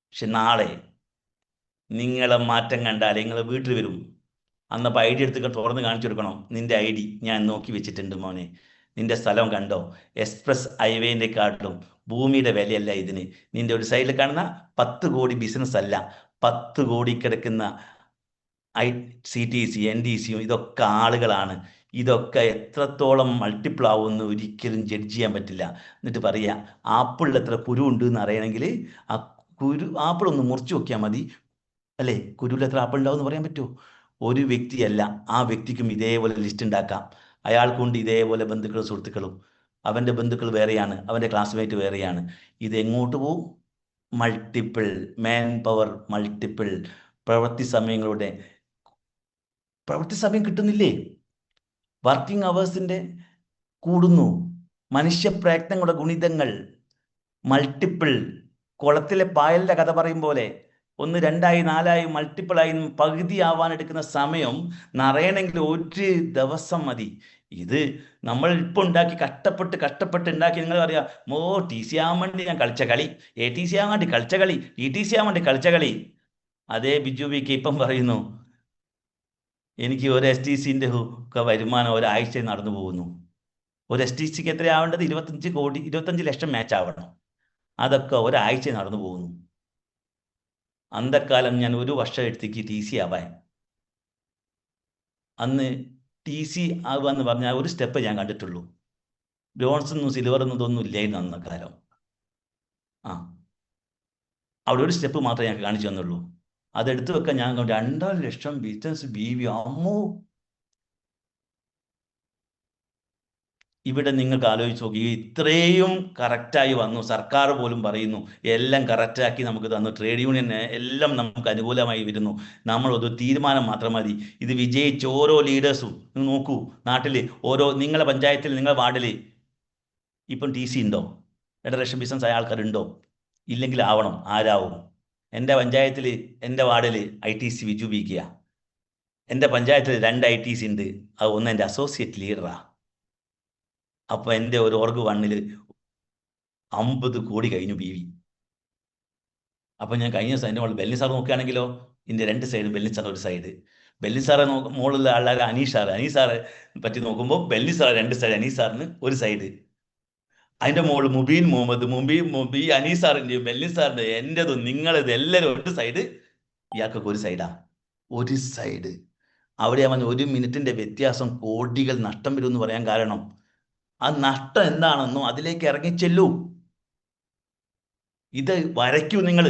പക്ഷെ നാളെ നിങ്ങളെ മാറ്റം കണ്ടാൽ നിങ്ങൾ വീട്ടിൽ വരും. അന്നപ്പോൾ ID എടുത്ത് തുറന്ന് കാണിച്ചു കൊടുക്കണം. നിന്റെ ID ഞാൻ നോക്കി വെച്ചിട്ടുണ്ട് മോനെ, നിന്റെ സ്ഥലം കണ്ടോ? എക്സ്പ്രസ് ഹൈവേൻ്റെ കാട്ടിലും ഭൂമിയുടെ വിലയല്ല ഇതിന്. നിന്റെ ഒരു സൈഡിൽ കാണുന്ന 10 കോടി ബിസിനസ് അല്ല, 10 കോടി കിടക്കുന്ന CTC NDC ഇതൊക്കെ ആളുകളാണ്. ഇതൊക്കെ എത്രത്തോളം മൾട്ടിപ്പിൾ ആവുമെന്ന് ഒരിക്കലും ജഡ്ജ് ചെയ്യാൻ പറ്റില്ല. എന്നിട്ട് പറയുക ആപ്പിളിൽ എത്ര കുരു ഉണ്ട് എന്ന് അറിയണമെങ്കിൽ ആ ആപ്പിൾ ഒന്ന് മുറിച്ച് നോക്കിയാൽ മതി, അല്ലേ? കുരുവിൽ എത്ര ആപ്പിൾ ഉണ്ടാവും എന്ന് പറയാൻ പറ്റുമോ? ഒരു വ്യക്തിയല്ല, ആ വ്യക്തിക്കും ഇതേപോലെ ലിസ്റ്റ് ഉണ്ടാക്കാം. അയാൾക്കുണ്ട് ഇതേപോലെ ബന്ധുക്കളും സുഹൃത്തുക്കളും. അവൻ്റെ ബന്ധുക്കൾ വേറെയാണ്, അവൻ്റെ ക്ലാസ്മേറ്റ് വേറെയാണ്. ഇത് എങ്ങോട്ട് പോവും? മൾട്ടിപ്പിൾ മാൻ പവർ, മൾട്ടിപ്പിൾ പ്രവൃത്തി സമയം കിട്ടുന്നില്ലേ? വർക്കിംഗ് അവേഴ്സിൻ്റെ കൂടുന്നു. മനുഷ്യ പ്രയത്നങ്ങളുടെ ഗുണിതങ്ങൾ മൾട്ടിപ്പിൾ. കുളത്തിലെ പായലിൻ്റെ കഥ പറയും പോലെ 1, 2, 4 മൾട്ടിപ്പിളായി പകുതി ആവാൻ എടുക്കുന്ന സമയം നിറയണമെങ്കിൽ 1 ദിവസം മതി. ഇത് നമ്മൾ ഇപ്പോൾ ഉണ്ടാക്കി കഷ്ടപ്പെട്ട് ഉണ്ടാക്കി. നിങ്ങൾ പറയാം TC ആവാൻ വേണ്ടി ഞാൻ കളിച്ച കളി, ATC ആവാൻ വേണ്ടി കളിച്ച കളി, ETC ആവാൻ വേണ്ടി കളിച്ച കളി. അതേ ബിജു വിക്ക് ഇപ്പം പറയുന്നു എനിക്ക് ഒരു STCൻ്റെ ഒക്കെ വരുമാനം ഒരാഴ്ച നടന്നു പോകുന്നു. ഒരു STCക്ക് എത്ര ആവേണ്ടത്? 25 ലക്ഷം മാച്ച് ആവണം. അതൊക്കെ ഒരാഴ്ച നടന്നു പോകുന്നു. അന്തക്കാലം ഞാൻ 1 വർഷം എടുത്തേക്ക് TC ആവാൻ. അന്ന് TC ആവുക എന്ന് പറഞ്ഞാൽ ഒരു സ്റ്റെപ്പ് ഞാൻ കണ്ടിട്ടുള്ളൂ. ബ്രോൺസൊന്നും സിൽവറൊന്നും ഇതൊന്നും ഇല്ലായിരുന്നു അന്നക്കാലം. അവിടെ ഒരു സ്റ്റെപ്പ് മാത്രമേ ഞാൻ കാണിച്ചു തന്നുള്ളൂ. അതെടുത്തു വെക്കാൻ ഞാൻ 2.5 ലക്ഷം ബിസിനസ് BV. അമ്മോ, ഇവിടെ നിങ്ങൾക്ക് ആലോചിച്ച് നോക്കി, ഇത്രയും കറക്റ്റായി വന്നു. സർക്കാർ പോലും പറയുന്നു എല്ലാം കറക്റ്റാക്കി നമുക്ക് തന്നു. ട്രേഡ് യൂണിയൻ എല്ലാം നമുക്ക് അനുകൂലമായി വരുന്നു. നമ്മളൊരു തീരുമാനം മാത്രം മതി. ഇത് വിജയിച്ച് ഓരോ ലീഡേഴ്സും നോക്കൂ, നാട്ടിൽ ഓരോ നിങ്ങളെ പഞ്ചായത്തിൽ, നിങ്ങളുടെ വാർഡിൽ ഇപ്പം TC ഉണ്ടോ? 2 ലക്ഷം ബിസിനസ് ആയ ആൾക്കാരുണ്ടോ? ഇല്ലെങ്കിൽ ആവണം. ആരാവും? എൻ്റെ പഞ്ചായത്തിൽ, എൻ്റെ വാർഡിൽ ITC ബിജു വിക്കുക. എൻ്റെ പഞ്ചായത്തിൽ 2 ITC ഉണ്ട്. അത് ഒന്ന് എൻ്റെ അസോസിയേറ്റ് ലീഡറാണ്. അപ്പോൾ എൻ്റെ ഒരു ഓർഗ് 1ൽ 50 കോടി കഴിഞ്ഞു BV. അപ്പോൾ ഞാൻ കഴിഞ്ഞ ദിവസം എൻ്റെ മോൾ ബെല്ലി സാർ നോക്കുകയാണെങ്കിലോ, ഇതിൻ്റെ 2 സൈഡ് ബെല്ലി സാർ ഒരു സൈഡ്, ബെല്ലി സാറെ മോളുള്ള ആളായ അനീഷ് സാറെ പറ്റി നോക്കുമ്പോൾ ബെല്ലി സാർ 2 സൈഡ്, അനീഷ് സാറിന് ഒരു സൈഡ്. അതിൻ്റെ മോള് മുബീൻ മുഹമ്മദ് അനീസ് സാറിൻ്റെയും ബെല്ലി സാറിൻ്റെ എൻ്റെതും നിങ്ങളത് എല്ലാവരും ഒരു സൈഡ്, ഇയാൾക്കൊക്കെ ഒരു സൈഡാ. ഒരു സൈഡ്. അവിടെ അവൻ 1 മിനിറ്റിൻ്റെ വ്യത്യാസം കോടികൾ നഷ്ടം വരുമെന്ന് പറയാൻ കാരണം ആ നഷ്ടം എന്താണെന്നോ അതിലേക്ക് ഇറങ്ങിച്ചെല്ലൂ. ഇത് വരയ്ക്കൂ നിങ്ങൾ.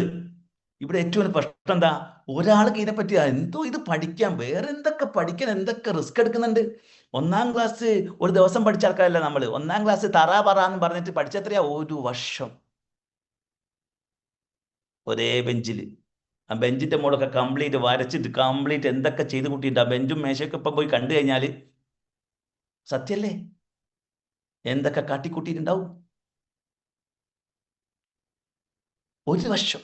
ഇവിടെ ഏറ്റവും പ്രശ്നം എന്താ? ഒരാൾക്ക് ഇതിനെപ്പറ്റി എന്തോ ഇത് പഠിക്കാൻ, വേറെ എന്തൊക്കെ പഠിക്കാൻ, എന്തൊക്കെ റിസ്ക് എടുക്കുന്നുണ്ട്. 1-ാം ക്ലാസ് ഒരു ദിവസം പഠിച്ച ആൾക്കാരല്ല നമ്മൾ. 1-ാം ക്ലാസ് പറ എന്ന് പറഞ്ഞിട്ട് പഠിച്ചെത്രയാ? 1 വർഷം ഒരേ ബെഞ്ചിൽ. ആ ബെഞ്ചിൻ്റെ മോളൊക്കെ കംപ്ലീറ്റ് വരച്ചിട്ട് കംപ്ലീറ്റ് എന്തൊക്കെ ചെയ്ത് കൂട്ടിയിട്ട് ആ ബെഞ്ചും മേശയൊക്കെ ഇപ്പം പോയി കണ്ടു കഴിഞ്ഞാൽ സത്യല്ലേ? എന്തൊക്കെ കാട്ടിക്കൂട്ടിയിട്ടുണ്ടാവും. ഒരു വർഷം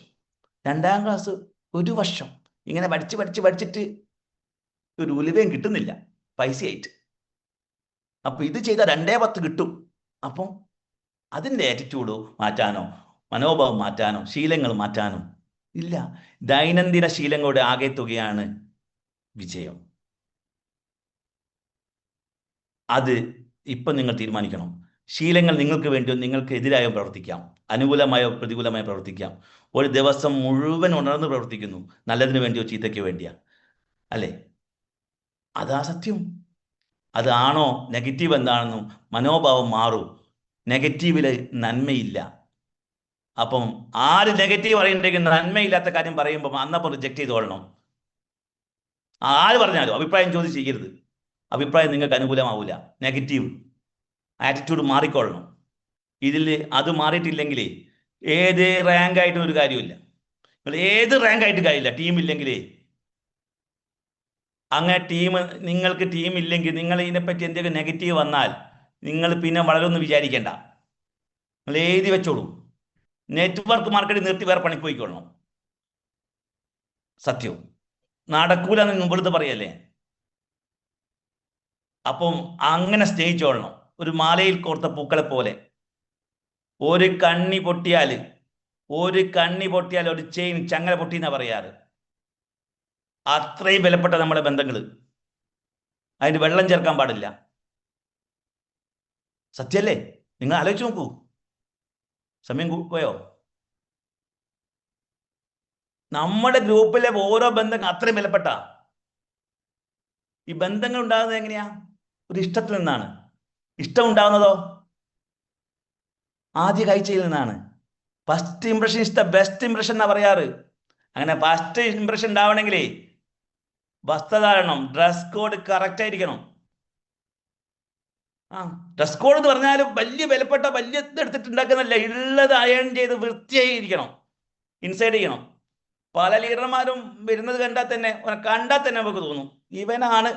2ാം ക്ലാസ്, ഒരു വർഷം ഇങ്ങനെ പഠിച്ചിട്ട് ഒരു ഉലുവയും കിട്ടുന്നില്ല പൈസയായിട്ട്. അപ്പൊ ഇത് ചെയ്താൽ 2-10 കിട്ടും. അപ്പം അതിൻ്റെ ആറ്റിറ്റ്യൂഡ് മാറ്റാനോ മനോഭാവം മാറ്റാനോ ശീലങ്ങൾ മാറ്റാനോ ഇല്ല. ദൈനംദിന ശീലങ്ങളുടെ ആകെ തുകയാണ് വിജയം. അത് ഇപ്പം നിങ്ങൾ തീരുമാനിക്കണം. ശീലങ്ങൾ നിങ്ങൾക്ക് വേണ്ടിയോ നിങ്ങൾക്ക് എതിരായോ പ്രവർത്തിക്കാം, അനുകൂലമായോ പ്രതികൂലമായോ പ്രവർത്തിക്കാം. ഒരു ദിവസം മുഴുവൻ ഉണർന്ന് പ്രവർത്തിക്കുന്നു, നല്ലതിന് വേണ്ടിയോ ചീത്തയ്ക്ക് വേണ്ടിയാ, അല്ലേ? അതാ സത്യം. അതാണോ നെഗറ്റീവ് എന്താണെന്നും മനോഭാവം മാറും. നെഗറ്റീവില് നന്മയില്ല. അപ്പം ആര് നെഗറ്റീവ് പറയുന്നുണ്ടെങ്കിൽ നന്മയില്ലാത്ത കാര്യം പറയുമ്പോൾ അന്നപ്പം റിജക്ട് ചെയ്തോളണം. ആര് പറഞ്ഞാലും അഭിപ്രായം ചോദിച്ച് ചെയ്യരുത്. അഭിപ്രായം നിങ്ങൾക്ക് അനുകൂലമാവില്ല. Negative attitude മാറിക്കൊള്ളണം. ഇതിൽ അത് മാറിയിട്ടില്ലെങ്കിൽ ഏത് റാങ്ക് ആയിട്ടും ഒരു കാര്യമില്ല. നിങ്ങൾ ഏത് റാങ്ക് ആയിട്ട് കാര്യമില്ല. ടീമില്ലെങ്കിലേ അങ്ങനെ നിങ്ങൾക്ക് ടീം ഇല്ലെങ്കിൽ നിങ്ങൾ ഇതിനെപ്പറ്റി എന്തെങ്കിലും നെഗറ്റീവ് വന്നാൽ നിങ്ങൾ പിന്നെ വളരൊന്നും വിചാരിക്കേണ്ട. നിങ്ങൾ എഴുതി വെച്ചോളൂ. നെറ്റ്വർക്ക് മാർക്കറ്റിൽ നിർത്തി വേറെ പണിക്ക് പോയിക്കൊള്ളണം. സത്യം നടക്കൂലെന്ന് മുമ്പെടുത്ത് പറയല്ലേ. അപ്പം അങ്ങനെ സ്നേഹിച്ചോളണം. ഒരു മാലയിൽ കോർത്ത പൂക്കളെ പോലെ. ഒരു കണ്ണി പൊട്ടിയാൽ ഒരു ചെയിൻ ചങ്ങല പൊട്ടി എന്നാ പറയാറ്. അത്രയും വിലപ്പെട്ട നമ്മുടെ ബന്ധങ്ങൾ. അതിന് വെള്ളം ചേർക്കാൻ പാടില്ല. സത്യല്ലേ? നിങ്ങൾ ആലോചിച്ച് നോക്കൂ. സമയം പോയോ? നമ്മുടെ ഗ്രൂപ്പിലെ ഓരോ ബന്ധങ്ങൾ അത്രയും വിലപ്പെട്ട. ഈ ബന്ധങ്ങൾ ഉണ്ടാകുന്നത് എങ്ങനെയാ? ഒരു ഇഷ്ടത്തിൽ നിന്നാണ്. ഇഷ്ടം ഉണ്ടാകുന്നതോ ആദ്യ കാഴ്ചയിൽ നിന്നാണ്. First impression is the best impression എന്നാ പറയാറ്. അങ്ങനെ ഫസ്റ്റ് ഇംപ്രഷൻ ഉണ്ടാവണമെങ്കിലേ വസ്ത്രധാരണം, ഡ്രസ് കോഡ് കറക്റ്റ് ആയിരിക്കണം. ഡ്രസ് കോഡ് എന്ന് പറഞ്ഞാലും വലിയ വിലപ്പെട്ട വലിയ എടുത്തിട്ട് ഉണ്ടാക്കുന്നല്ല. ഉള്ളത് അയൺ ചെയ്ത് വൃത്തിയായി ഇരിക്കണം. ഇൻസൈഡ് ചെയ്യണം. പല ലീഡർമാരും വരുന്നത് കണ്ടാൽ തന്നെ നമുക്ക് തോന്നും ഇവനാണ്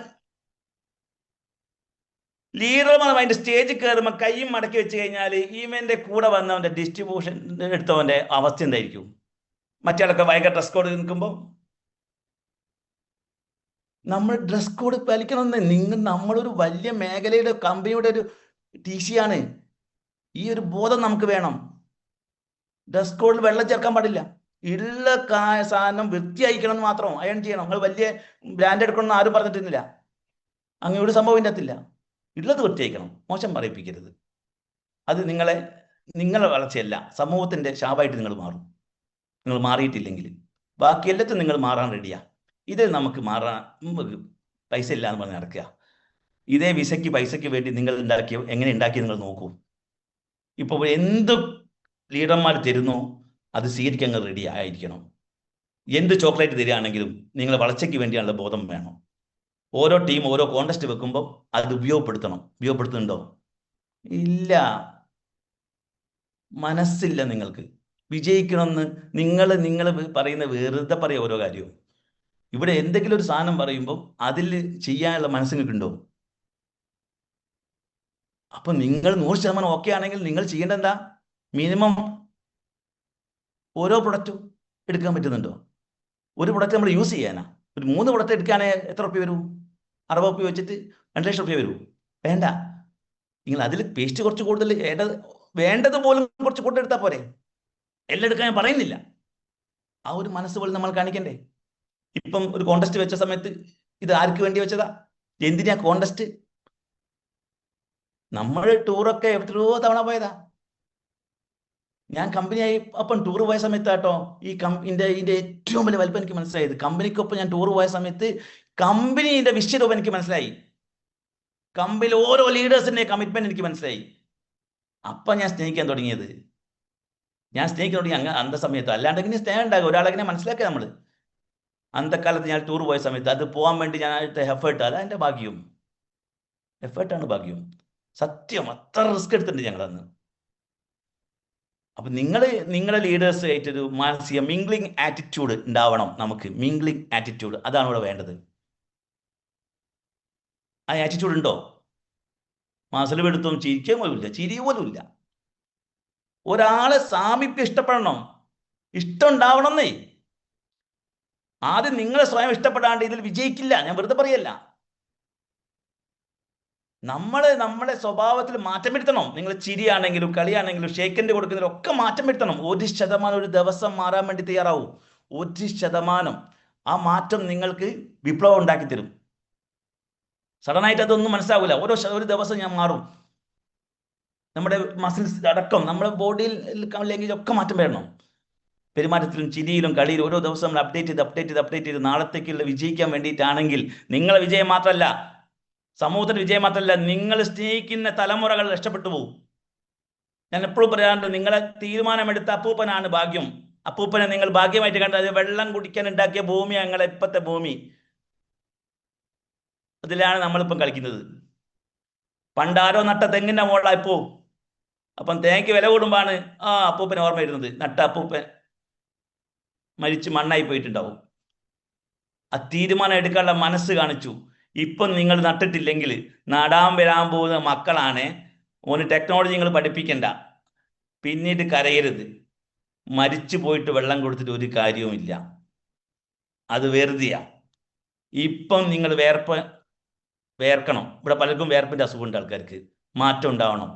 ലീഡർമാർ. അതിന്റെ സ്റ്റേജിൽ കയറുമ്പോൾ കൈയും മടക്കി വെച്ച് കഴിഞ്ഞാൽ ഇവന്റെ കൂടെ വന്നവന്റെ ഡിസ്ട്രിബ്യൂഷൻ എടുത്തവന്റെ അവസ്ഥ എന്തായിരിക്കും? മറ്റേടൊക്കെ ഭയങ്കര ഡ്രസ് കോഡ് നിൽക്കുമ്പോൾ നമ്മൾ ഡ്രസ് കോഡ് പാലിക്കണമെന്ന് നമ്മളൊരു വലിയ മേഖലയുടെ കമ്പനിയുടെ ഒരു TC ആണ്. ഈ ഒരു ബോധം നമുക്ക് വേണം. ഡ്രസ് കോഡിൽ വെള്ളം ചേർക്കാൻ പാടില്ല. ഉള്ള സാധനം വൃത്തിയായിക്കണം എന്ന് മാത്രം അയൺ ചെയ്യണം. നിങ്ങൾ വലിയ ബ്രാൻഡ് എടുക്കണമെന്ന് ആരും പറഞ്ഞിട്ടില്ല. അങ്ങനെ ഒരു സംഭവം ഇല്ല. ഉള്ളത് വൃത്തിയാക്കണം. മോശം പറയിപ്പിക്കരുത്. അത് നിങ്ങളെ വളർച്ചയല്ല, സമൂഹത്തിന്റെ ശാപമായിട്ട് നിങ്ങൾ മാറും. നിങ്ങൾ മാറിയിട്ടില്ലെങ്കിൽ ബാക്കി എല്ലാത്തും നിങ്ങൾ മാറാൻ റെഡിയാ. ഇത് നമുക്ക് മാറാൻ പൈസ ഇല്ല എന്ന് പറഞ്ഞ് നടക്കുക. ഇതേ പൈസയ്ക്ക് വേണ്ടി നിങ്ങൾ എങ്ങനെ ഉണ്ടാക്കി നിങ്ങൾ നോക്കൂ. ഇപ്പോൾ എന്ത് ലീഡർമാർ തരുന്നോ അത് സ്വീകരിക്കാൻ റെഡി ആയിരിക്കണം. എന്ത് ചോക്ലേറ്റ് തരികയാണെങ്കിലും നിങ്ങൾ വളർച്ചയ്ക്ക് വേണ്ടിയുള്ള ബോധം വേണം. ഓരോ ടീം ഓരോ കോണ്ടസ്റ്റ് വെക്കുമ്പോൾ അത് ഉപയോഗപ്പെടുത്തുന്നുണ്ടോ? ഇല്ല. മനസ്സില്ല നിങ്ങൾക്ക്. വിജയിക്കണമെന്ന് നിങ്ങൾ പറയുന്ന വെറുതെ പറയുക ഓരോ കാര്യവും. ഇവിടെ എന്തെങ്കിലും ഒരു സാധനം പറയുമ്പോൾ അതിൽ ചെയ്യാനുള്ള മനസ്സ് നിങ്ങൾക്കുണ്ടോ? അപ്പൊ നിങ്ങൾ 100% ഓക്കെ ആണെങ്കിൽ നിങ്ങൾ ചെയ്യേണ്ട എന്താ? മിനിമം ഓരോ പ്രൊഡക്റ്റും എടുക്കാൻ പറ്റുന്നുണ്ടോ? ഒരു പ്രൊഡക്റ്റ് നമ്മൾ യൂസ് ചെയ്യാനാ. ഒരു 3 പ്രൊഡക്റ്റ് എടുക്കുകയാണെങ്കിൽ എത്ര റുപ്യ വരും? 60 റുപ്യ വെച്ചിട്ട് 2 ലക്ഷം റുപ്യ വരൂ? വേണ്ട. നിങ്ങൾ അതിൽ പേസ്റ്റ് കുറച്ച് കൂടുതൽ വേണ്ടത് പോലും കുറച്ച് കൂടുതൽ എടുത്താൽ പോരെ? എല്ലാം എടുക്കാൻ ഞാൻ പറയുന്നില്ല. ആ ഒരു മനസ്സ് പോലും നമ്മൾ കാണിക്കണ്ടേ? ഇപ്പം ഒരു കോണ്ടസ്റ്റ് വെച്ച സമയത്ത് ഇത് ആർക്ക് വേണ്ടി വെച്ചതാ? എന്തിനാ കോണ്ടസ്റ്റ്? നമ്മൾ ടൂറൊക്കെ എത്രയോ തവണ പോയതാ. ഞാൻ കമ്പനിയായി അപ്പം ടൂർ പോയ സമയത്താട്ടോ ഇതിന്റെ ഏറ്റവും വലിയ വലിപ്പം എനിക്ക് മനസ്സിലായത്. കമ്പനിക്കൊപ്പം ഞാൻ ടൂർ പോയ സമയത്ത് കമ്പനിയുടെ വിശ്വരൂപം എനിക്ക് മനസ്സിലായി. കമ്പനിയിൽ ഓരോ ലീഡേഴ്സിന്റെ കമ്മിറ്റ്മെന്റ് എനിക്ക് മനസ്സിലായി. അപ്പം ഞാൻ സ്നേഹിക്കാൻ തുടങ്ങിയത്. അന്ത സമയത്ത്. അല്ലാണ്ട് ഇങ്ങനെ സ്നേഹം ഉണ്ടാകും. ഒരാളെങ്ങനെ മനസ്സിലാക്കുക നമ്മൾ. അന്തക്കാലത്ത് ഞാൻ ടൂർ പോയ സമയത്ത് അത് പോകാൻ വേണ്ടി ഞാൻ എഫേർട്ട്, അതാ എൻ്റെ ഭാഗ്യം. എഫേർട്ടാണ് ഭാഗ്യം. സത്യം അത്ര റിസ്ക് എടുത്തിട്ടുണ്ട് ഞങ്ങളന്ന്. അപ്പൊ നിങ്ങളെ ലീഡേഴ്സ് ആയിട്ടൊരു മാനസിക മിംഗ്ലിംഗ് ആറ്റിറ്റ്യൂഡ് ഉണ്ടാവണം. നമുക്ക് മിംഗ്ലിംഗ് ആറ്റിറ്റ്യൂഡ് അതാണ് ഇവിടെ വേണ്ടത്. ആ ആറ്റിറ്റ്യൂഡ് ഉണ്ടോ? മസിൽ എടുത്തും ചിരിക്കാൻ പോലും ഇല്ല, ചിരി പോലും ഇല്ല. ഒരാളെ സാമീപ്യം ഇഷ്ടപ്പെടണം, ഇഷ്ടം ഉണ്ടാവണമെന്നേ. ആദ്യം നിങ്ങളെ സ്വയം ഇഷ്ടപ്പെടാണ്ട് ഇതിൽ വിജയിക്കില്ല. ഞാൻ വെറുതെ പറയല്ല. നമ്മുടെ സ്വഭാവത്തിൽ മാറ്റം വരുത്തണം. നിങ്ങൾ ചിരിയാണെങ്കിലും കളിയാണെങ്കിലും ഷേക്കൻഡ് കൊടുക്കുന്നതിലും ഒക്കെ മാറ്റം വരുത്തണം. 1% ഒരു ദിവസം മാറാൻ വേണ്ടി തയ്യാറാവും. 1% ആ മാറ്റം നിങ്ങൾക്ക് വിപ്ലവം ഉണ്ടാക്കി തരും. സഡനായിട്ട് അതൊന്നും മനസ്സിലാവില്ല. ഒരു ദിവസം ഞാൻ മാറും. നമ്മുടെ മസിൽസ് അടക്കം നമ്മുടെ ബോഡിയിൽ ലാംഗ്വേജ് ഒക്കെ മാറ്റം വരണം. പെരുമാറ്റത്തിലും ചിരിയിലും കളിയിലും ഓരോ ദിവസം നമ്മൾ അപ്ഡേറ്റ് ചെയ്ത് നാളത്തേക്കുള്ള വിജയിക്കാൻ വേണ്ടിയിട്ടാണെങ്കിൽ നിങ്ങളെ വിജയം മാത്രമല്ല, സമൂഹത്തിന്റെ വിജയം മാത്രമല്ല, നിങ്ങൾ സ്നേഹിക്കുന്ന തലമുറകൾ രക്ഷപ്പെട്ടു പോകും. ഞാൻ എപ്പോഴും പറയാറുണ്ട്, നിങ്ങളെ തീരുമാനമെടുത്ത അപ്പൂപ്പനാണ് ഭാഗ്യം. അപ്പൂപ്പനെ നിങ്ങൾ ഭാഗ്യമായിട്ട് കണ്ടത്. വെള്ളം കുടിക്കാൻ ഉണ്ടാക്കിയ ഭൂമി ഞങ്ങളെ ഇപ്പത്തെ ഭൂമി. അതിലാണ് നമ്മളിപ്പം കളിക്കുന്നത്. പണ്ടാരോ നട്ട തെങ്ങിന്റെ മുകളിലായിപ്പോ. അപ്പം തേങ്ങയ്ക്ക് വില കൂടുമ്പാണ് അപ്പൂപ്പനെ ഓർമ്മ വരുന്നത്. നട്ട അപ്പൂപ്പൻ മരിച്ച് മണ്ണായി പോയിട്ടുണ്ടാവും. ആ തീരുമാനം എടുക്കാനുള്ള മനസ്സ് കാണിച്ചു. ഇപ്പം നിങ്ങൾ നട്ടിട്ടില്ലെങ്കിൽ നടാൻ വരാൻ പോകുന്ന മക്കളാണ്. ഓന് ടെക്നോളജി നിങ്ങൾ പഠിപ്പിക്കണ്ട, പിന്നീട് കരയരുത്. മരിച്ചു പോയിട്ട് വെള്ളം കൊടുത്തിട്ട് ഒരു കാര്യവുമില്ല, അത് വെറുതെയാ. ഇപ്പം നിങ്ങൾ വേർക്കണം. ഇവിടെ പലർക്കും വേർപ്പിന്റെ അസുഖമുണ്ട്. ആൾക്കാർക്ക് മാറ്റം ഉണ്ടാവണം.